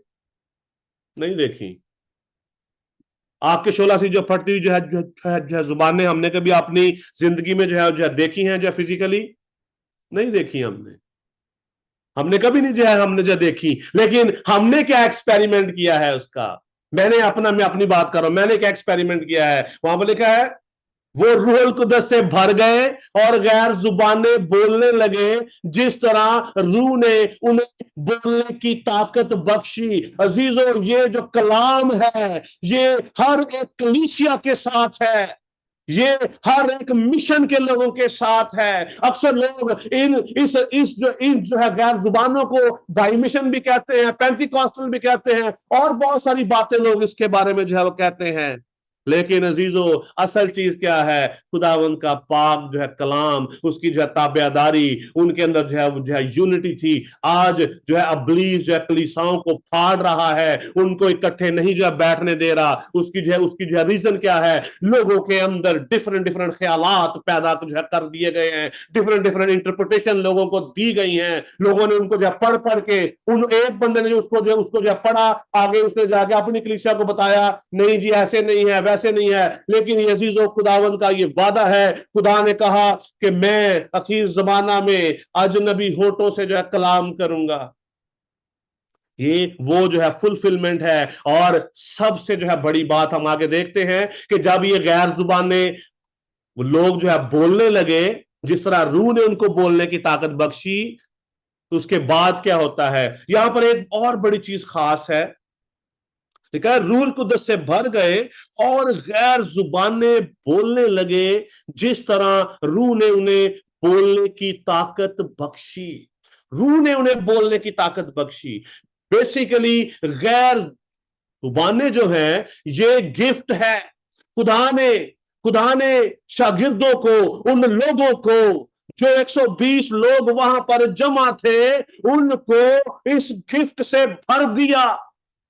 नहीं देखी। आग के शोला से जो फटती हुई जो है जुबानें हमने कभी अपनी जिंदगी में जो है देखी हैं? जो फिजिकली नहीं देखी हमने कभी नहीं हमने जो देखी। लेकिन हमने क्या एक्सपेरिमेंट किया है उसका? मैं अपनी बात कर रहा हूं, मैंने क्या एक्सपेरिमेंट किया है? वहां पर लिखा है, वो रूहुल कुदस से भर गए और गैर जुबानें बोलने लगे जिस तरह रूह ने उन्हें बोलने की ताकत बख्शी। अजीजों, ये जो कलाम है ये हर एक कलीसिया के साथ है, ये हर एक मिशन के लोगों के साथ है। अक्सर लोग इस जो है गैर जुबानों को बाई मिशन भी कहते हैं, पेंटिकॉस्टल भी कहते हैं, और बहुत सारी बातें लोग इसके बारे में जो है वो कहते हैं। लेकिन अजीजों, असल चीज क्या है? खुदावंद का पाक जो है कलाम, उसकी जो है ताबेदारी, उनके अंदर जो है यूनिटी थी। आज जो है इब्लीस जो है कलीसियाओं को फाड़ रहा है, उनको इकट्ठे नहीं जो है बैठने दे रहा। उसकी जो है रीजन क्या है? लोगों के अंदर डिफरेंट ख्यालात पैदा जो है कर दिए गए हैं, डिफरेंट इंटरप्रिटेशन लोगों को दी गई हैं। लोगों ने उनको जो है पढ़ के, एक बंदे ने उसको जो है पढ़ा, आगे उसने जाके अपनी कलीसिया को बताया, नहीं जी ऐसे नहीं है, वैसे नहीं है। लेकिन ये अजीजों, खुदावंद का ये वादा है। खुदा ने कहा कि मैं आखिर जमाना में अजनबी होठों से जो है कलाम करूंगा। ये वो जो है फुलफिलमेंट है। और सबसे जो है बड़ी बात हम आगे देखते हैं कि जब ये गैर जुबाने लोग जो है बोलने लगे, जिस तरह रूह ने उनको बोलने की ताकत बख्शी, तो उसके बाद क्या होता है? यहां पर एक और बड़ी चीज खास है। लिखा है, रूहुल कुदस से भर गए और गैर जुबानें बोलने लगे जिस तरह रूह ने उन्हें बोलने की ताकत बख्शी। रूह ने उन्हें बोलने की ताकत बख्शी। बेसिकली गैर जुबानें जो है ये गिफ्ट है। खुदा ने शागिर्दों को, उन लोगों को जो 120 लोग वहां पर जमा थे, उनको इस गिफ्ट से भर दिया।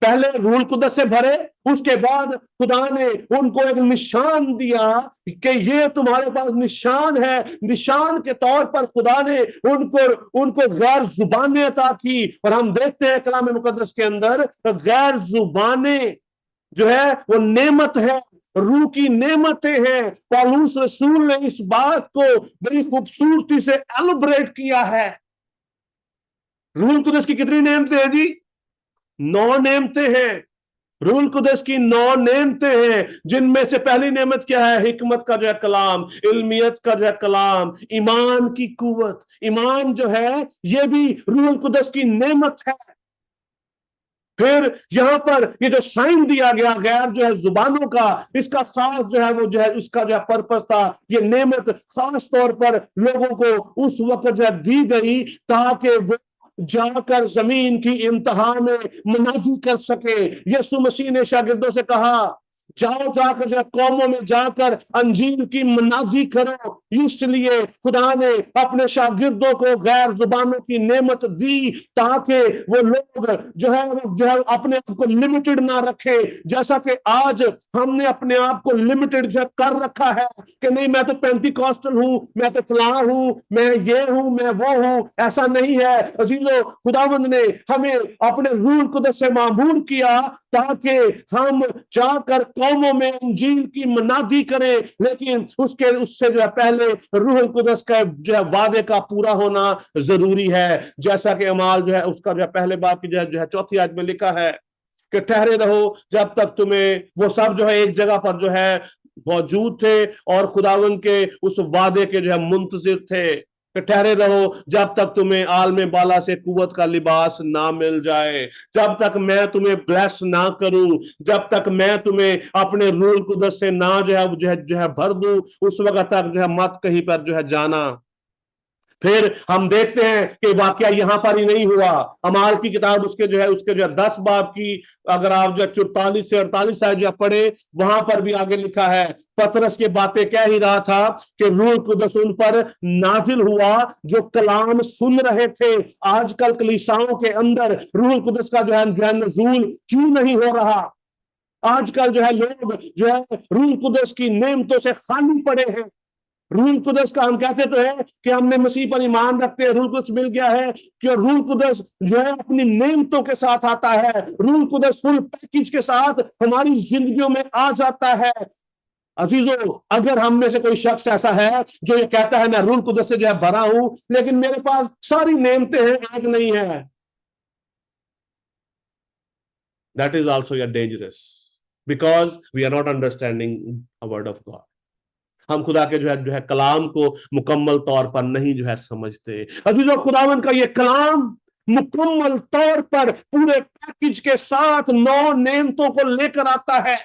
पहले रूहुल कुदस से भरे, उसके बाद खुदा ने उनको एक निशान दिया कि ये तुम्हारे पास निशान है। निशान के तौर पर खुदा ने उनको गैर जुबानें अता की। और हम देखते हैं कलाम मुकद्दस के अंदर गैर जुबानें जो है वो नेमत है, रूह की नेमतें हैं। पौलुस रसूल ने इस बात को बड़ी खूबसूरती से एलिब्रेट किया है। रूहुल कुदस की कितनी नेमतें हैं जी? 9 नेमतें हैं। रूहुल कुदस की 9 नेमतें हैं, जिनमें से पहली नेमत क्या है? हिकमत का जो है कलाम, इल्मियत का जो है कलाम, ईमान की कुव्वत। ईमान जो है ये भी रूहुल कुदस की नेमत है। फिर यहाँ पर ये जो साइन दिया गया गैर जो है जुबानों का, इसका खास जो है वो जो है उसका जो है पर्पस था, ये नेमत खास तौर पर लोगों को उस वक्त जो है दी गई ताकि वो जाकर जमीन की इंतहा में मुनादी कर सके। यीशु मसीह ने शागिर्दों से कहा, जाओ जाकर जो कौमों में जाकर अंजील की मुनादी करो। इसलिए खुदा ने अपने शागिर्दों को गैर जुबानों की नेमत दी ताकि वो लोग जो है अपने आप को लिमिटेड ना रखे, जैसा कि आज हमने अपने आप को लिमिटेड जो कर रखा है कि नहीं मैं तो पेंटिकॉस्टल हूं, मैं तो फलां हूं, मैं ये हूं, मैं वो हूं। ऐसा नहीं है अजीजों, खुदावंद ने हमें अपने रूह कुदस से मामूर किया ताकि हम जाकर कौमों में इंजील की मुनादी करें, लेकिन उससे जो है पहले रूह कुदस का जो है वादे का पूरा होना जरूरी है। जैसा कि अमाल जो है उसका जो है पहले बाब की जो है चौथी आयत में लिखा है कि ठहरे रहो जब तक तुम्हें, वो सब जो है एक जगह पर जो है मौजूद थे और खुदावंद के उस वादे के जो है मुंतजिर थे कि ठहरे रहो जब तक तुम्हें आलमे बाला से कुव्वत का लिबास ना मिल जाए, जब तक मैं तुम्हें ब्लेस ना करूं, जब तक मैं तुम्हें अपने रूह कुदस से ना जो है भर दूं, उस वक्त तक जो है मत कहीं पर जो है जाना। फिर हम देखते हैं कि वाकया यहां पर ही नहीं हुआ। अमाल की किताब उसके जो है 10 बाब की अगर आप जो 44 से 48 आयत जो पढ़े, वहां पर भी आगे लिखा है, पतरस की बातें कह ही रहा था कि रूह कुदस उन पर नाजिल हुआ जो कलाम सुन रहे थे। आजकल कलीसियाओं के अंदर रूह कुदस का जो है नज़ूल क्यों नहीं हो रहा? आजकल जो है लोग जो है रूह कुदस की नेमतों से खाली पड़े हैं। रूह कुदस का हम कहते तो है कि हमने मसीह पर ईमान रखते हैं, रूह कुदस मिल गया है, कि रूह कुदस जो है अपनी नेमतों के साथ आता है, रूह कुदस फुल पैकेज के साथ हमारी जिंदगियों में आ जाता है। अजीजों, अगर हम में से कोई शख्स ऐसा है जो ये कहता है मैं रूह कुदस से जो है भरा हूं लेकिन मेरे पास सारी नेमतें हैं, एक नहीं है, that is also dangerous because we are not understanding a word of God. हम खुदा के जो है कलाम को मुकम्मल तौर पर नहीं जो है समझते। अजीजों, खुदावन का ये कलाम मुकम्मल तौर पर पूरे पैकेज के साथ 9 नेमतों को लेकर आता है,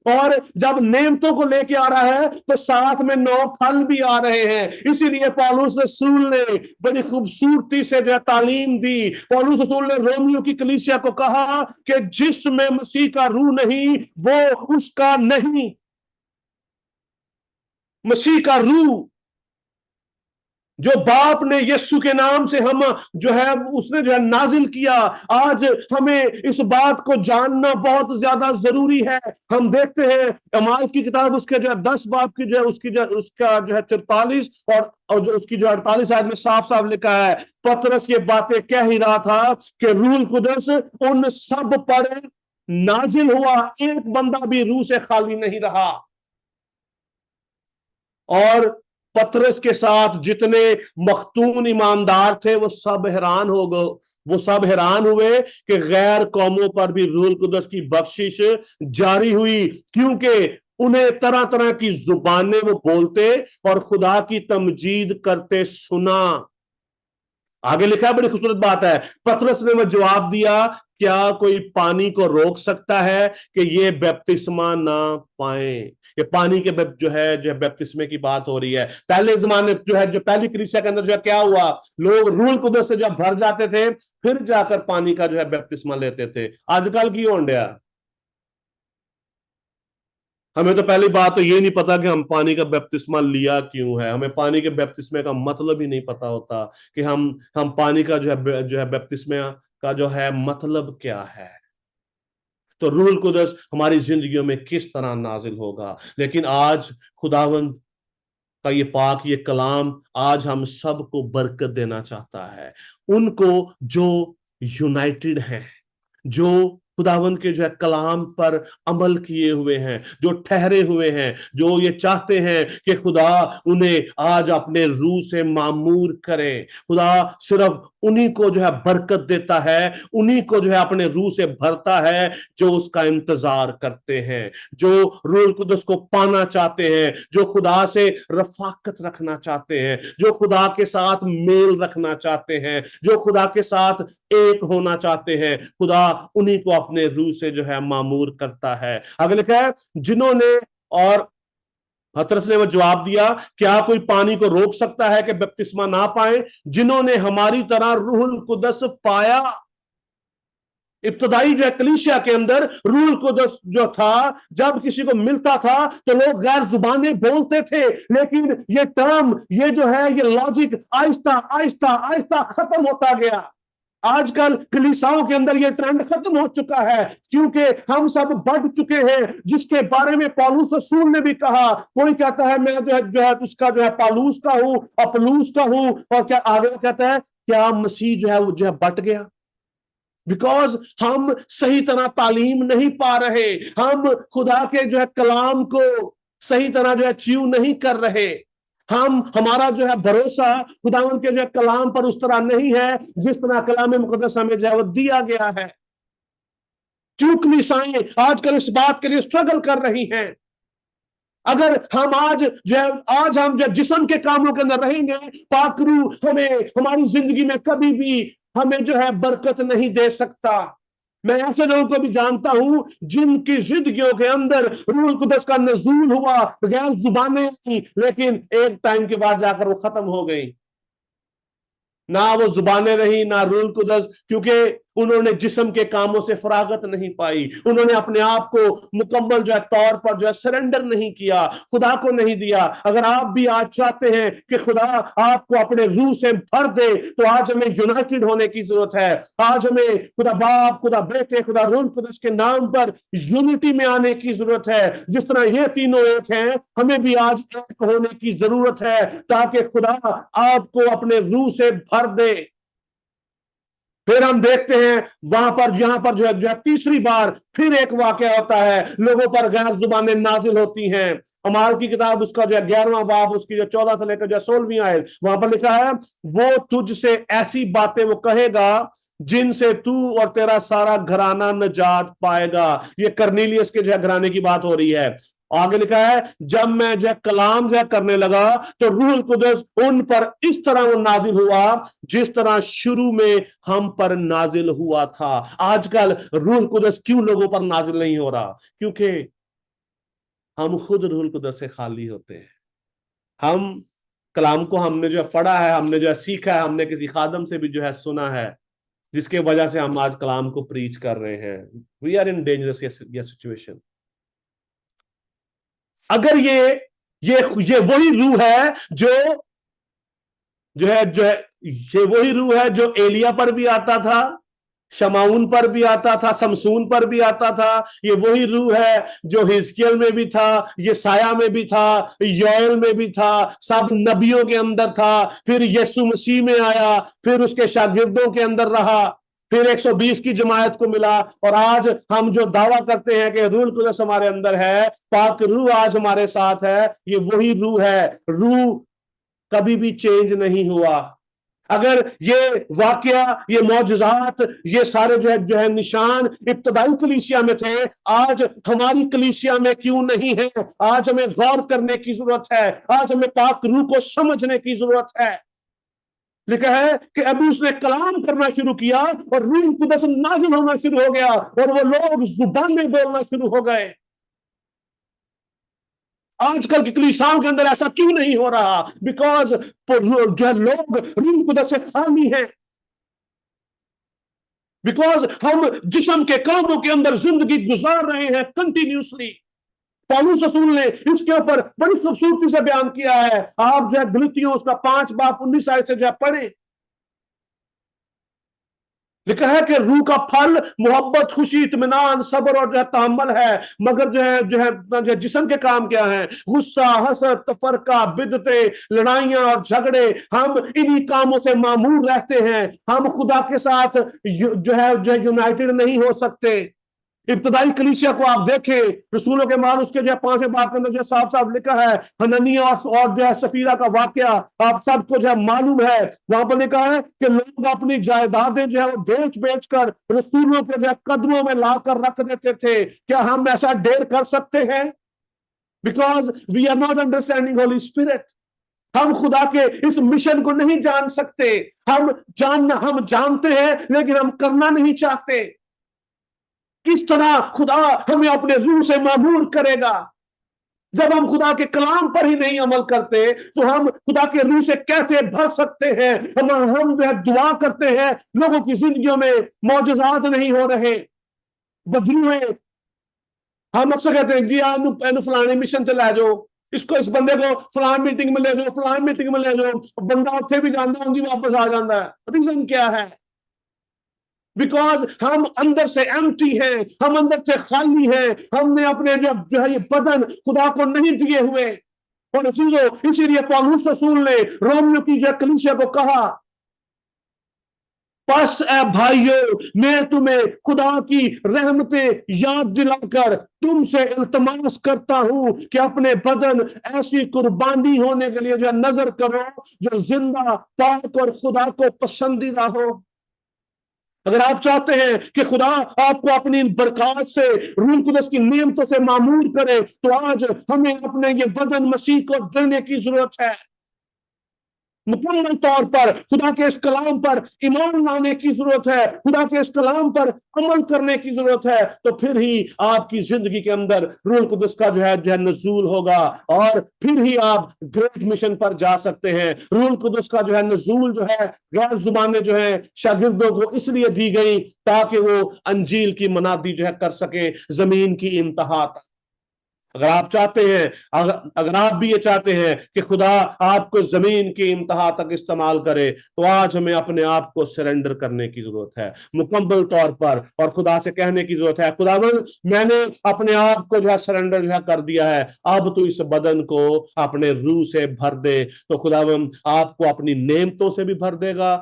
और जब नेमतों को लेके आ रहा है तो साथ में 9 फल भी आ रहे हैं। इसीलिए पौलुस रसूल ने बड़ी खूबसूरती से जो तालीम दी। पौलुस रसूल ने रोमियो की कलीसिया को कहा कि जिसमें मसीह का रूह नहीं वो उसका नहीं। मसीह का रूह जो बाप ने यीशु के नाम से हम जो है उसने जो है नाजिल किया, आज हमें इस बात को जानना बहुत ज्यादा जरूरी है। हम देखते हैं अमाल की किताब उसके जो है 10 बाब की जो है उसका जो है 44 और जो उसकी जो 48 आयत में साफ साफ लिखा है, पतरस ये बातें कह ही रहा था कि रूह कुदस उन सब पर नाजिल हुआ, एक बंदा भी रूह से खाली नहीं रहा। और पतरस के साथ जितने मख्तून ईमानदार थे वो सब हैरान हो गए, वो सब हैरान हुए कि गैर कौमों पर भी रूह कुदस की बख्शिश जारी हुई, क्योंकि उन्हें तरह तरह की जुबानें वो बोलते और खुदा की तमजीद करते सुना। आगे लिखा है, बड़ी खूबसूरत बात है, पतरस ने वो जवाब दिया, क्या कोई पानी को रोक सकता है कि ये बपतिस्मा ना पाए? ये पानी के जो है बपतिस्मे की बात हो रही है। पहले जमाने जो पहली कलीसिया के अंदर जो है क्या हुआ, लोग रूह कुदस से जब भर जाते थे फिर जाकर पानी का जो है बपतिस्मा लेते थे। आजकल की होंडिया, हमें तो पहली बात तो ये नहीं पता कि हम पानी का बपतिस्मा लिया क्यों है। हमें पानी के बपतिस्मे का मतलब ही नहीं पता होता कि हम पानी का जो है बपतिस्मे का जो है मतलब क्या है। तो रूह कुदस हमारी जिंदगियों में किस तरह नाजिल होगा। लेकिन आज खुदावंद का ये पाक ये कलाम आज हम सबको बरकत देना चाहता है, उनको जो यूनाइटेड हैं, जो खुदावंद के जो है कलाम पर अमल किए हुए हैं, जो ठहरे हुए हैं, जो ये चाहते हैं कि खुदा उन्हें आज अपने रूह से मामूर करे। खुदा सिर्फ उन्हीं को जो है बरकत देता है, उन्हीं को जो है अपने रूह से भरता है जो उसका इंतजार करते हैं, जो रूह कुदस को पाना चाहते हैं, जो खुदा से रफाकत रखना चाहते हैं, जो खुदा के साथ मेल रखना चाहते हैं, जो खुदा के साथ एक होना चाहते हैं। खुदा उन्हीं को اپنے روح سے جو ہے معمور کرتا ہے. آگے لکھا ہے جنہوں نے, اور پطرس نے وہ جواب دیا, کیا کوئی پانی کو روک سکتا ہے کہ بپتسمہ نہ پائیں جنہوں نے ہماری طرح روح القدس پایا. ابتدائی جو ہے کلیسیا کے اندر روح القدس جو تھا, جب کسی کو ملتا تھا تو لوگ غیر زبانیں بولتے تھے, لیکن یہ ٹرم, یہ جو ہے یہ لاجک آہستہ آہستہ آہستہ ختم ہوتا گیا. آج کل کلیساؤں کے اندر یہ ٹرینڈ ختم ہو چکا ہے, کیونکہ ہم سب بڑھ چکے ہیں, جس کے بارے میں پالوس رسول نے بھی کہا. کوئی کہتا ہے میں جو ہے اس کا جو ہے پالوس کا ہوں, اپلوس کا ہوں, اور کیا آگے کہتا ہے کیا مسیح جو ہے وہ جو ہے بٹ گیا. بیکاز ہم صحیح طرح تعلیم نہیں پا رہے, ہم خدا کے جو ہے کلام کو صحیح طرح جو ہے چیو نہیں کر رہے, ہمارا جو ہے بھروسہ خداوند کے جو ہے کلام پر اس طرح نہیں ہے جس طرح کلام مقدس میں جو ہے وہ دیا گیا ہے. کیوں کلیسائیں آج کل اس بات کے لیے اسٹرگل کر رہی ہیں؟ اگر ہم آج ہم جو جسم کے کاموں کے اندر رہیں گے, پاک روح ہمیں ہماری زندگی میں کبھی بھی ہمیں جو ہے برکت نہیں دے سکتا. میں ایسے لوگوں کو بھی جانتا ہوں جن کی زندگیوں کے اندر روح القدس کا نزول ہوا, غیر زبانیں تھیں, لیکن ایک ٹائم کے بعد جا کر وہ ختم ہو گئی. نہ وہ زبانیں رہی نہ روح القدس, کیونکہ انہوں نے جسم کے کاموں سے فراغت نہیں پائی. انہوں نے اپنے آپ کو مکمل جو ہے طور پر جو ہے سرنڈر نہیں کیا, خدا کو نہیں دیا. اگر آپ بھی آج چاہتے ہیں کہ خدا آپ کو اپنے روح سے بھر دے, تو آج ہمیں یونائٹڈ ہونے کی ضرورت ہے. آج ہمیں خدا باپ, خدا بیٹے, خدا روح القدس کے نام پر یونٹی میں آنے کی ضرورت ہے. جس طرح یہ تینوں ایک ہیں, ہمیں بھی آج ایک ہونے کی ضرورت ہے, تاکہ خدا آپ کو اپنے روح سے بھر دے. پھر ہم دیکھتے ہیں وہاں پر جہاں پر جو ہے تیسری بار پھر ایک واقعہ ہوتا ہے, لوگوں پر غیر زبانیں نازل ہوتی ہیں. اعمال کی کتاب اس کا جو ہے 11واں باب, اس کی جو 14 سے لے کر جو 16ویں آیت, وہاں پر لکھا ہے وہ تجھ سے ایسی باتیں وہ کہے گا جن سے تو اور تیرا سارا گھرانہ نجات پائے گا. یہ کرنیلیس کے جو ہے گھرانے کی بات ہو رہی ہے. آگے لکھا ہے جب میں جو ہے کلام جو ہے کرنے لگا تو روح القدس ان پر اس طرح وہ نازل ہوا جس طرح شروع میں ہم پر نازل ہوا تھا. آج کل روح القدس کیوں لوگوں پر نازل نہیں ہو رہا؟ کیونکہ ہم خود روح القدس سے خالی ہوتے ہیں. ہم کلام کو ہم نے جو ہے پڑھا ہے, ہم نے جو ہے سیکھا ہے, ہم نے کسی خادم سے بھی جو ہے سنا ہے, جس کے وجہ سے ہم آج کلام کو پریچ کر رہے ہیں. We are in dangerous situation. اگر یہ وہی روح ہے جو یہ وہی روح ہے جو ایلیا پر بھی آتا تھا, شمعون پر بھی آتا تھا, سمسون پر بھی آتا تھا, یہ وہی روح ہے جو حزقیل میں بھی تھا, یہ سایہ میں بھی تھا, یوئیل میں بھی تھا, سب نبیوں کے اندر تھا, پھر یسوع مسیح میں آیا, پھر اس کے شاگردوں کے اندر رہا, پھر 120 کی جماعت کو ملا, اور آج ہم جو دعویٰ کرتے ہیں کہ روح القدس ہمارے اندر ہے, پاک روح آج ہمارے ساتھ ہے, یہ وہی روح ہے. روح کبھی بھی چینج نہیں ہوا. اگر یہ واقعہ, یہ معجزات, یہ سارے جو ہے نشان ابتدائی کلیسیا میں تھے, آج ہماری کلیسیا میں کیوں نہیں ہے؟ آج ہمیں غور کرنے کی ضرورت ہے, آج ہمیں پاک روح کو سمجھنے کی ضرورت ہے. لکھا ہے کہ ابھی اس نے کلام کرنا شروع کیا اور روح القدس نازل ہونا شروع ہو گیا, اور وہ لوگ زبانیں بولنا شروع ہو گئے. آج کل کی کلیساؤں کے اندر ایسا کیوں نہیں ہو رہا؟ بیکاز جو ہے لوگ روح القدس سے خالی ہیں, بیکاز ہم جسم کے کاموں کے اندر زندگی گزار رہے ہیں کنٹینیوسلی. پالوس رسول نے اس کے اوپر بڑی خوبصورتی سے بیان کیا ہے. آپ جو ہے گلتیوں اس کا 5 باب 19 آیت سے جو ہے پڑھیں. لکھا ہے کہ روح کا پھل محبت, خوشی, اطمینان, صبر اور جو ہے تحمل ہے, مگر جو ہے جسم کے کام کیا ہیں؟ غصہ, حسد, تفرقہ, بدعتیں, لڑائیاں اور جھگڑے. ہم انہی کاموں سے معمور رہتے ہیں. ہم خدا کے ساتھ جو ہے یونائٹڈ نہیں ہو سکتے. ابتدائی کلیسیا کو آپ دیکھیں, رسولوں کے مال اس کے جو ہے 5 باب کے اندر جو صاف صاف لکھا ہے, حنانیہ اور جو ہے سفیرہ کا واقعہ آپ سب کو جو ہے معلوم ہے. وہاں پر لکھا ہے کہ لوگ اپنی جائیدادیں جو ہے وہ بیچ کر رسولوں کے جو ہے قدموں میں لا کر رکھ دیتے تھے. کیا ہم ایسا ڈیر کر سکتے ہیں؟ Because we are not understanding holy spirit. ہم خدا کے اس مشن کو نہیں جان سکتے. ہم جانتے ہیں لیکن ہم کرنا نہیں چاہتے. किस तरह खुदा हमें अपने रूह से मामूर करेगा। जब हम खुदा के कलाम पर ही नहीं अमल करते तो हम खुदा के रूह से कैसे भर सकते हैं। हम दुआ करते हैं, लोगों की जिंदगियों में मौजज़ात नहीं हो रहे, बदलू है। हम अक्सर कहते हैं जी एनु फलाने मिशन से लै जाओ, इसको इस बंदे को फलान मीटिंग में ले जाओ, फलान मीटिंग में ले जाओ, बंदा उत्थे भी जाता जी वापस आ जाता है। रीजन क्या है? बिकॉज हम अंदर से एम्प्टी हैं, हम अंदर से खाली हैं। हमने अपने जो है ये बदन खुदा को नहीं दिए हुए। और इसीलिए पौलुस रसूल ने रोमियो की जो कलीसिया को कहा, बस ए भाइयों, मैं तुम्हें खुदा की रहमतें याद दिलाकर तुमसे इल्तमास करता हूं कि अपने बदन ऐसी कुर्बानी होने के लिए जो नजर करो जो जिंदा, पाक और खुदा को पसंदीदा हो। अगर आप चाहते हैं कि खुदा आपको अपनी बरकत से, रूह कुदस की नियमतों से मामूर करे, तो आज हमें अपने ये बदन मसीह को देने की जरूरत है। मुकम्मल तौर पर खुदा के इस कलाम पर ईमान लाने की जरूरत है, खुदा के इस कलाम पर अमल करने की जरूरत है। तो फिर ही आपकी जिंदगी के अंदर रूह कुदस का जो है नजूल होगा, और फिर ही आप ग्रेट मिशन पर जा सकते हैं। रूह कुदस का जो है नजूल जो है, गैर जुबानें जो है शागिर्दों को इसलिए दी गई ताकि वो अंजील की मनादी जो है कर सके जमीन की इंतहा तक। अगर आप चाहते हैं, अगर आप भी ये चाहते हैं कि खुदा आपको जमीन की इंतहा तक इस्तेमाल करे, तो आज हमें अपने आप को सरेंडर करने की जरूरत है मुकम्मल तौर पर, और खुदा से कहने की जरूरत है, खुदावन मैंने अपने आप को जो है सरेंडर जो है कर दिया है, अब तो इस बदन को अपने रूह से भर दे। तो खुदावन आपको अपनी नेमतों से भी भर देगा,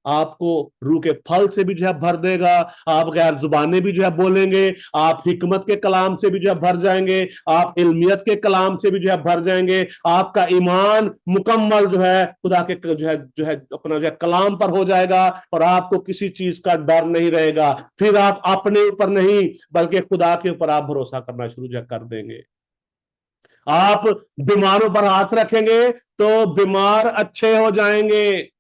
आपको रूह के फल से भी जो है भर देगा, आप गैर जुबानें भी जो है बोलेंगे, आप हिकमत के कलाम से भी जो है भर जाएंगे, आप इल्मियत के कलाम से भी जो है भर जाएंगे। आपका ईमान मुकम्मल जो है खुदा के जो है अपना जो है कलाम पर हो जाएगा, और आपको किसी चीज का डर नहीं रहेगा। फिर आप अपने ऊपर नहीं बल्कि खुदा के ऊपर आप भरोसा करना शुरू जो कर देंगे। आप बीमारों पर हाथ रखेंगे तो बीमार अच्छे हो जाएंगे,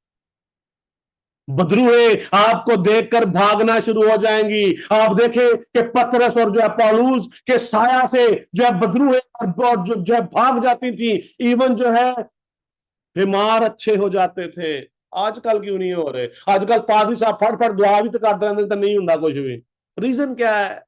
बदरूहे आपको देखकर भागना शुरू हो जाएंगी। आप देखें कि पतरस और जो है पौलुस के साया से जो है बदरूहे और जो है भाग जाती थी, इवन जो है बीमार अच्छे हो जाते थे। आजकल क्यों नहीं हो रहे? आजकल पादरी साहब फट दुआ भी तो करते रहते, तो नहीं होता कुछ भी। रीजन क्या है?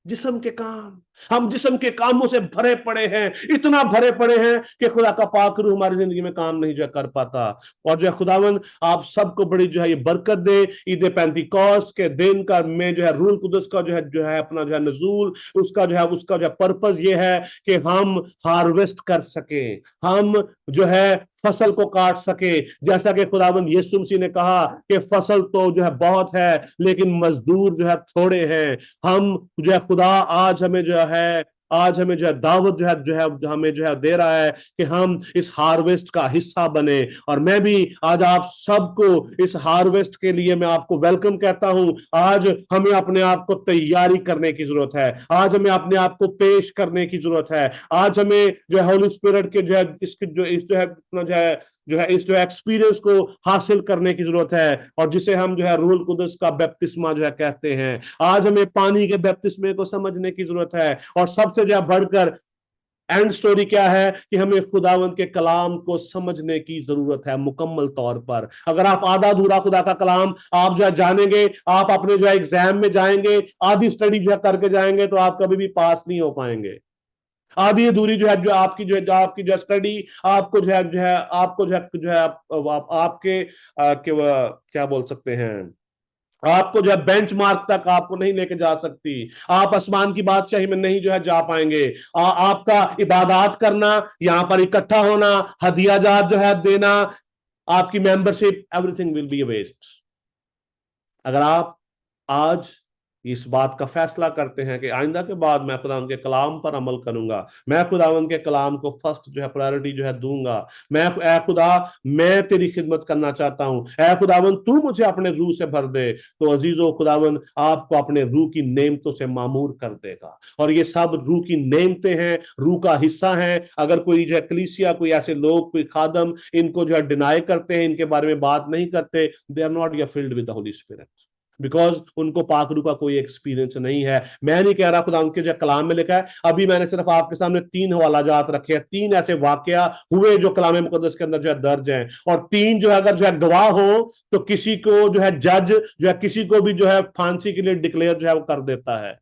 जिस्म के काम। हम जिस्म के कामों से भरे पड़े हैं, इतना भरे पड़े हैं कि खुदा का पाक रूह हमारी जिंदगी में काम नहीं जो कर पाता। और जो है खुदावंद आप सबको बड़ी जो है ये बरकत दे। ईद पेंतिकोस्त के दिन का में जो है रूह कुदस का जो है अपना जो है नजूल, उसका जो है पर्पस ये है कि हम हार्वेस्ट कर सके, हम जो है फसल को काट सके। जैसा कि खुदावंद यीशु मसीह ने कहा कि फसल तो जो है बहुत है लेकिन मजदूर जो है थोड़े हैं। हम जो है खुदा आज हमें जो है दावत जो है हमें जो है दे रहा है कि हम इस हार्वेस्ट का हिस्सा बने। और मैं भी आज आप सबको इस हार्वेस्ट के लिए मैं आपको वेलकम कहता हूं। आज हमें अपने आप को तैयारी करने की जरूरत है, आज हमें अपने आप को पेश करने की जरूरत है। आज हमें जो है होली स्पिरिट के जो है इस जो एक्सपीरियंस को हासिल करने की जरूरत है, और जिसे हम जो है रूह कुदस का बैप्तिस्मा जो है कहते हैं। आज हमें पानी के बैप्तिस्मे को समझने की जरूरत है, और सबसे जो है बढ़कर एंड स्टोरी क्या है कि हमें खुदावंद के कलाम को समझने की जरूरत है मुकम्मल तौर पर। अगर आप आधा अधूरा खुदा का कलाम आप जो है जानेंगे, आप अपने जो है एग्जाम में जाएंगे, आधी स्टडी जो है करके जाएंगे, तो आप कभी भी पास नहीं हो पाएंगे। आधी अधूरी जो है आपकी जो स्टडी आपको आपके क्या बोल सकते हैं, आपको जो है बेंच मार्क तक आपको नहीं लेके जा सकती। आप आसमान की बादशाही में नहीं जो है जा पाएंगे। आपका इबादत करना, यहां पर इकट्ठा होना, हदिया जात जो है देना, आपकी membership, everything will be waste. अगर आप आज इस बात का फैसला करते हैं कि आइंदा के बाद मैं खुदावंद के कलाम पर अमल करूंगा, मैं खुदावंद के कलाम को फर्स्ट जो है प्रायोरिटी जो है दूंगा, ऐ खुदा मैं तेरी खिदमत करना चाहता हूं, ऐ खुदावंद तू मुझे अपने रूह से भर दे, तो अजीजों खुदावंद आपको अपने रूह की नेमतों से मामूर कर देगा। और ये सब रूह की नेमतें हैं, रूह का हिस्सा हैं। अगर कोई जो है कलीसिया, कोई ऐसे लोग, कोई खादम इनको जो है डिनाई करते हैं, इनके बारे में बात नहीं करते, they are not yet filled with the holy spirit. Because उनको पाक रूह का कोई एक्सपीरियंस नहीं है। मैं नहीं कह रहा, खुदा उनके जो कलाम में लिखा है, अभी मैंने सिर्फ आपके सामने 3 हवालाजात रखे हैं, 3 ऐसे वाकया हुए जो कलाम मुकद्दस के अंदर जो है दर्ज हैं, और 3 जो है अगर जो है गवाह हो तो किसी को जो है जज जो है किसी को भी जो है फांसी के लिए डिक्लेयर जो है वो कर देता है।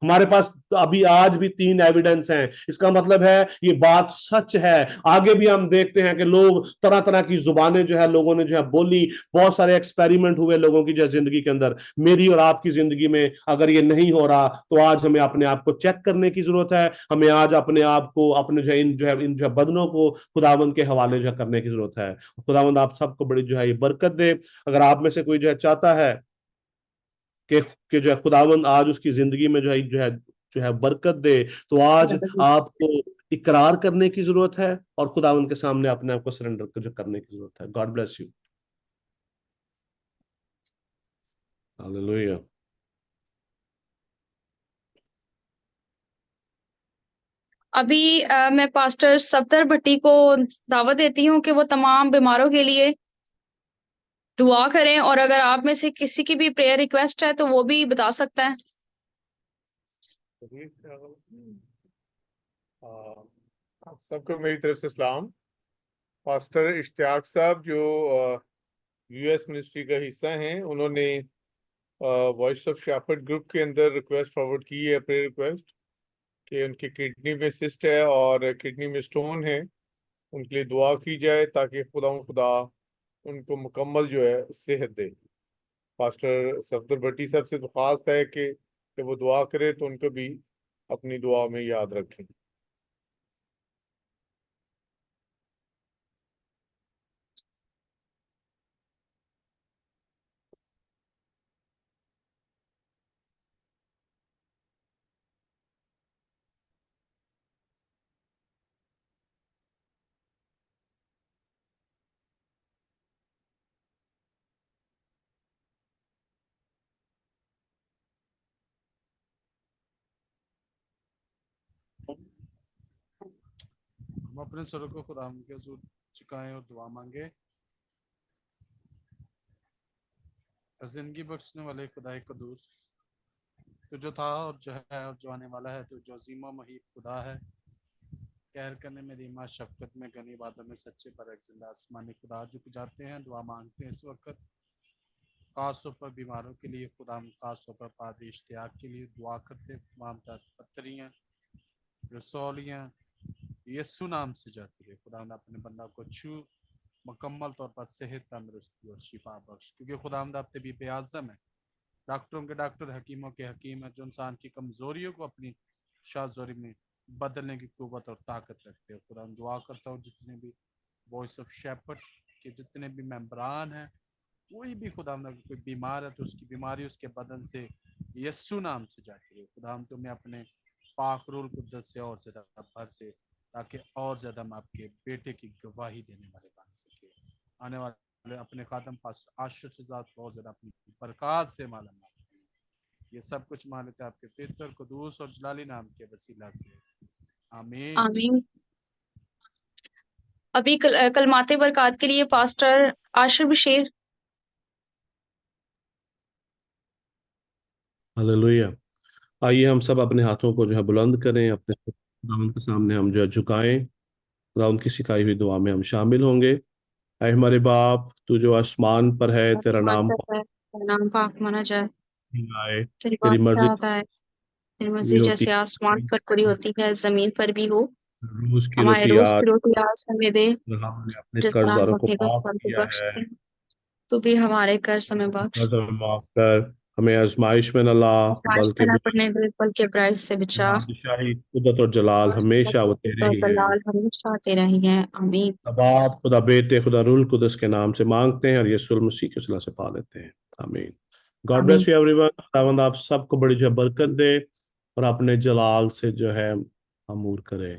हमारे पास अभी आज भी 3 एविडेंस हैं, इसका मतलब है ये बात सच है। आगे भी हम देखते हैं कि लोग तरह तरह की जुबानें जो है लोगों ने जो है बोली, बहुत सारे एक्सपेरिमेंट हुए लोगों की जो जिंदगी के अंदर। मेरी और आपकी जिंदगी में अगर ये नहीं हो रहा तो आज हमें अपने आप को चेक करने की जरूरत है। हमें आज अपने आप को अपने इन जो है बदनों को खुदावंद के हवाले जो है करने की जरूरत है। खुदावंद आप सबको बड़ी जो है ये बरकत दे। अगर आप में से कोई जो है चाहता है कि जो है खुदावंद आज उसकी जिंदगी में जो है बरकत दे, तो आज आपको इकरार करने की जरूरत है और खुदावंद के सामने अपने आप को सरेंडर जो करने की जरूरत है। God bless you. हालेलुया। अभी मैं पास्टर सफदर भट्टी को दावत देती हूँ कि वो तमाम बीमारों के लिए दुआ करें, और अगर आप में से किसी की भी प्रेयर रिक्वेस्ट है तो वो भी बता सकता है। आप सबको मेरी तरफ से सलाम। पास्टर इश्तियाक साहब जो यूएस मिनिस्ट्री का हिस्सा हैं, उन्होंने वॉइस ऑफ शेफर्ड ग्रुप के अंदर रिक्वेस्ट फॉरवर्ड की है, प्रेयर रिक्वेस्ट, कि उनकी किडनी में सिस्ट है और किडनी में स्टोन है, उनके लिए दुआ की जाए ताकि खुदा उनको मुकम्मल जो है सेहत दे। पास्टर सफदर भट्टी साहब से दरख्वास्त है कि वो दुआ करे तो उनको भी अपनी दुआ में याद रखें। हम अपने सरों को खुदा के हुजूर झुकाएं और दुआ मांगे। जिंदगी बख्शने वाले खुदा कदूस, तो जो था और जो है और जो आने वाला है, तो जो अजीम महीब खुदा है, कहर करने में रीमा, शफकत में गनी, बातों में सच्चे, पर जिंदा आसमानी खुदा, झुक जाते हैं, दुआ मांगते हैं इस वक्त खास तौर पर बीमारों के लिए, खुदा खास तौर पर पादरी इश्तियाक के लिए दुआ करते। तमाम पत्थरियाँ, रसौलियाँ यीशु नाम से जाती है। खुदा अपने बंदा को छू, मुकम्मल तौर पर सेहत, तंदुरुस्ती और शिफा बख्श, क्योंकि खुदा आप तबीब आज़म है, डॉक्टरों के डॉक्टर, हकीमों के हकीम है, जो इंसान की कमजोरियों को अपनी शाज़ोरी में बदलने की कुव्वत और ताकत रखते हैं। खुदा दुआ करता हूँ जितने भी वॉइस ऑफ शेफर्ड के जितने भी मेंबरान हैं, कोई भी खुदा कोई बीमार है तो उसकी बीमारी उसके बदन से यीशु नाम से जाती है। खुदा हम तुम्हें अपने पाक रूल कुद्दस से और ज्यादा भरते, ताकि और ज्यादा हम आपके बेटे की गवाही देने वाले बन सके। आने वाले अपने खादम पास आशीर्वाद और ज्यादा अपनी बरकत से मालूम, ये सब कुछ मानते आपके पवित्र कुदूस और जलाली नाम के वसीला से, आमीन आमीन। अभी कलमाते बरकत के लिए पास्टर आशिर बशीर। हालेलुया। आइए हम सब अपने हाथों को जो है बुलंद करें, अपने खुदावंद के सामने हम जो है झुकाएं, खुदावंद की सिखाई हुई दुआ में हम शामिल होंगे। ऐ हमारे बाप, तू जो आसमान पर है, तेरा नाम पाक माना जाए, आए, तेरी तेरी मर्जी आता है, तेरी भी मर्जी होती जैसे आसमान पर पूरी होती है, जमीन पर भी हो। रोज की हमारे रोटी रोज आज की रोटी आज हमें दे, हमने अपने जिस तरह हम कर्जदारों को अपने माफ कर्जदारों को किया बख्शते है, हैं, तू भी हमारे कर्ज हमें बख्श। कर्ज हमें माफ कर, हमें आजमाइश में न ला, बल्कि बल्कि बुराई से बचा। बादशाही, कुदरत और जलाल हमेशा वो तेरे ही हैं। हमेशा तेरा ही है, आमीन। अब आप खुदा बेटे, खुदा रूल कुदस के नाम से मांगते हैं और यीशु मसीह के वसीला से पा लेते हैं, आमीन। God bless you everyone. खुदावंद आप सबको बड़ी जो है बरकत दे और अपने जलाल से जो है अमूर करे।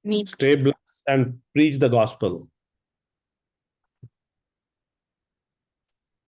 आमीन। Stay blessed and preach the gospel.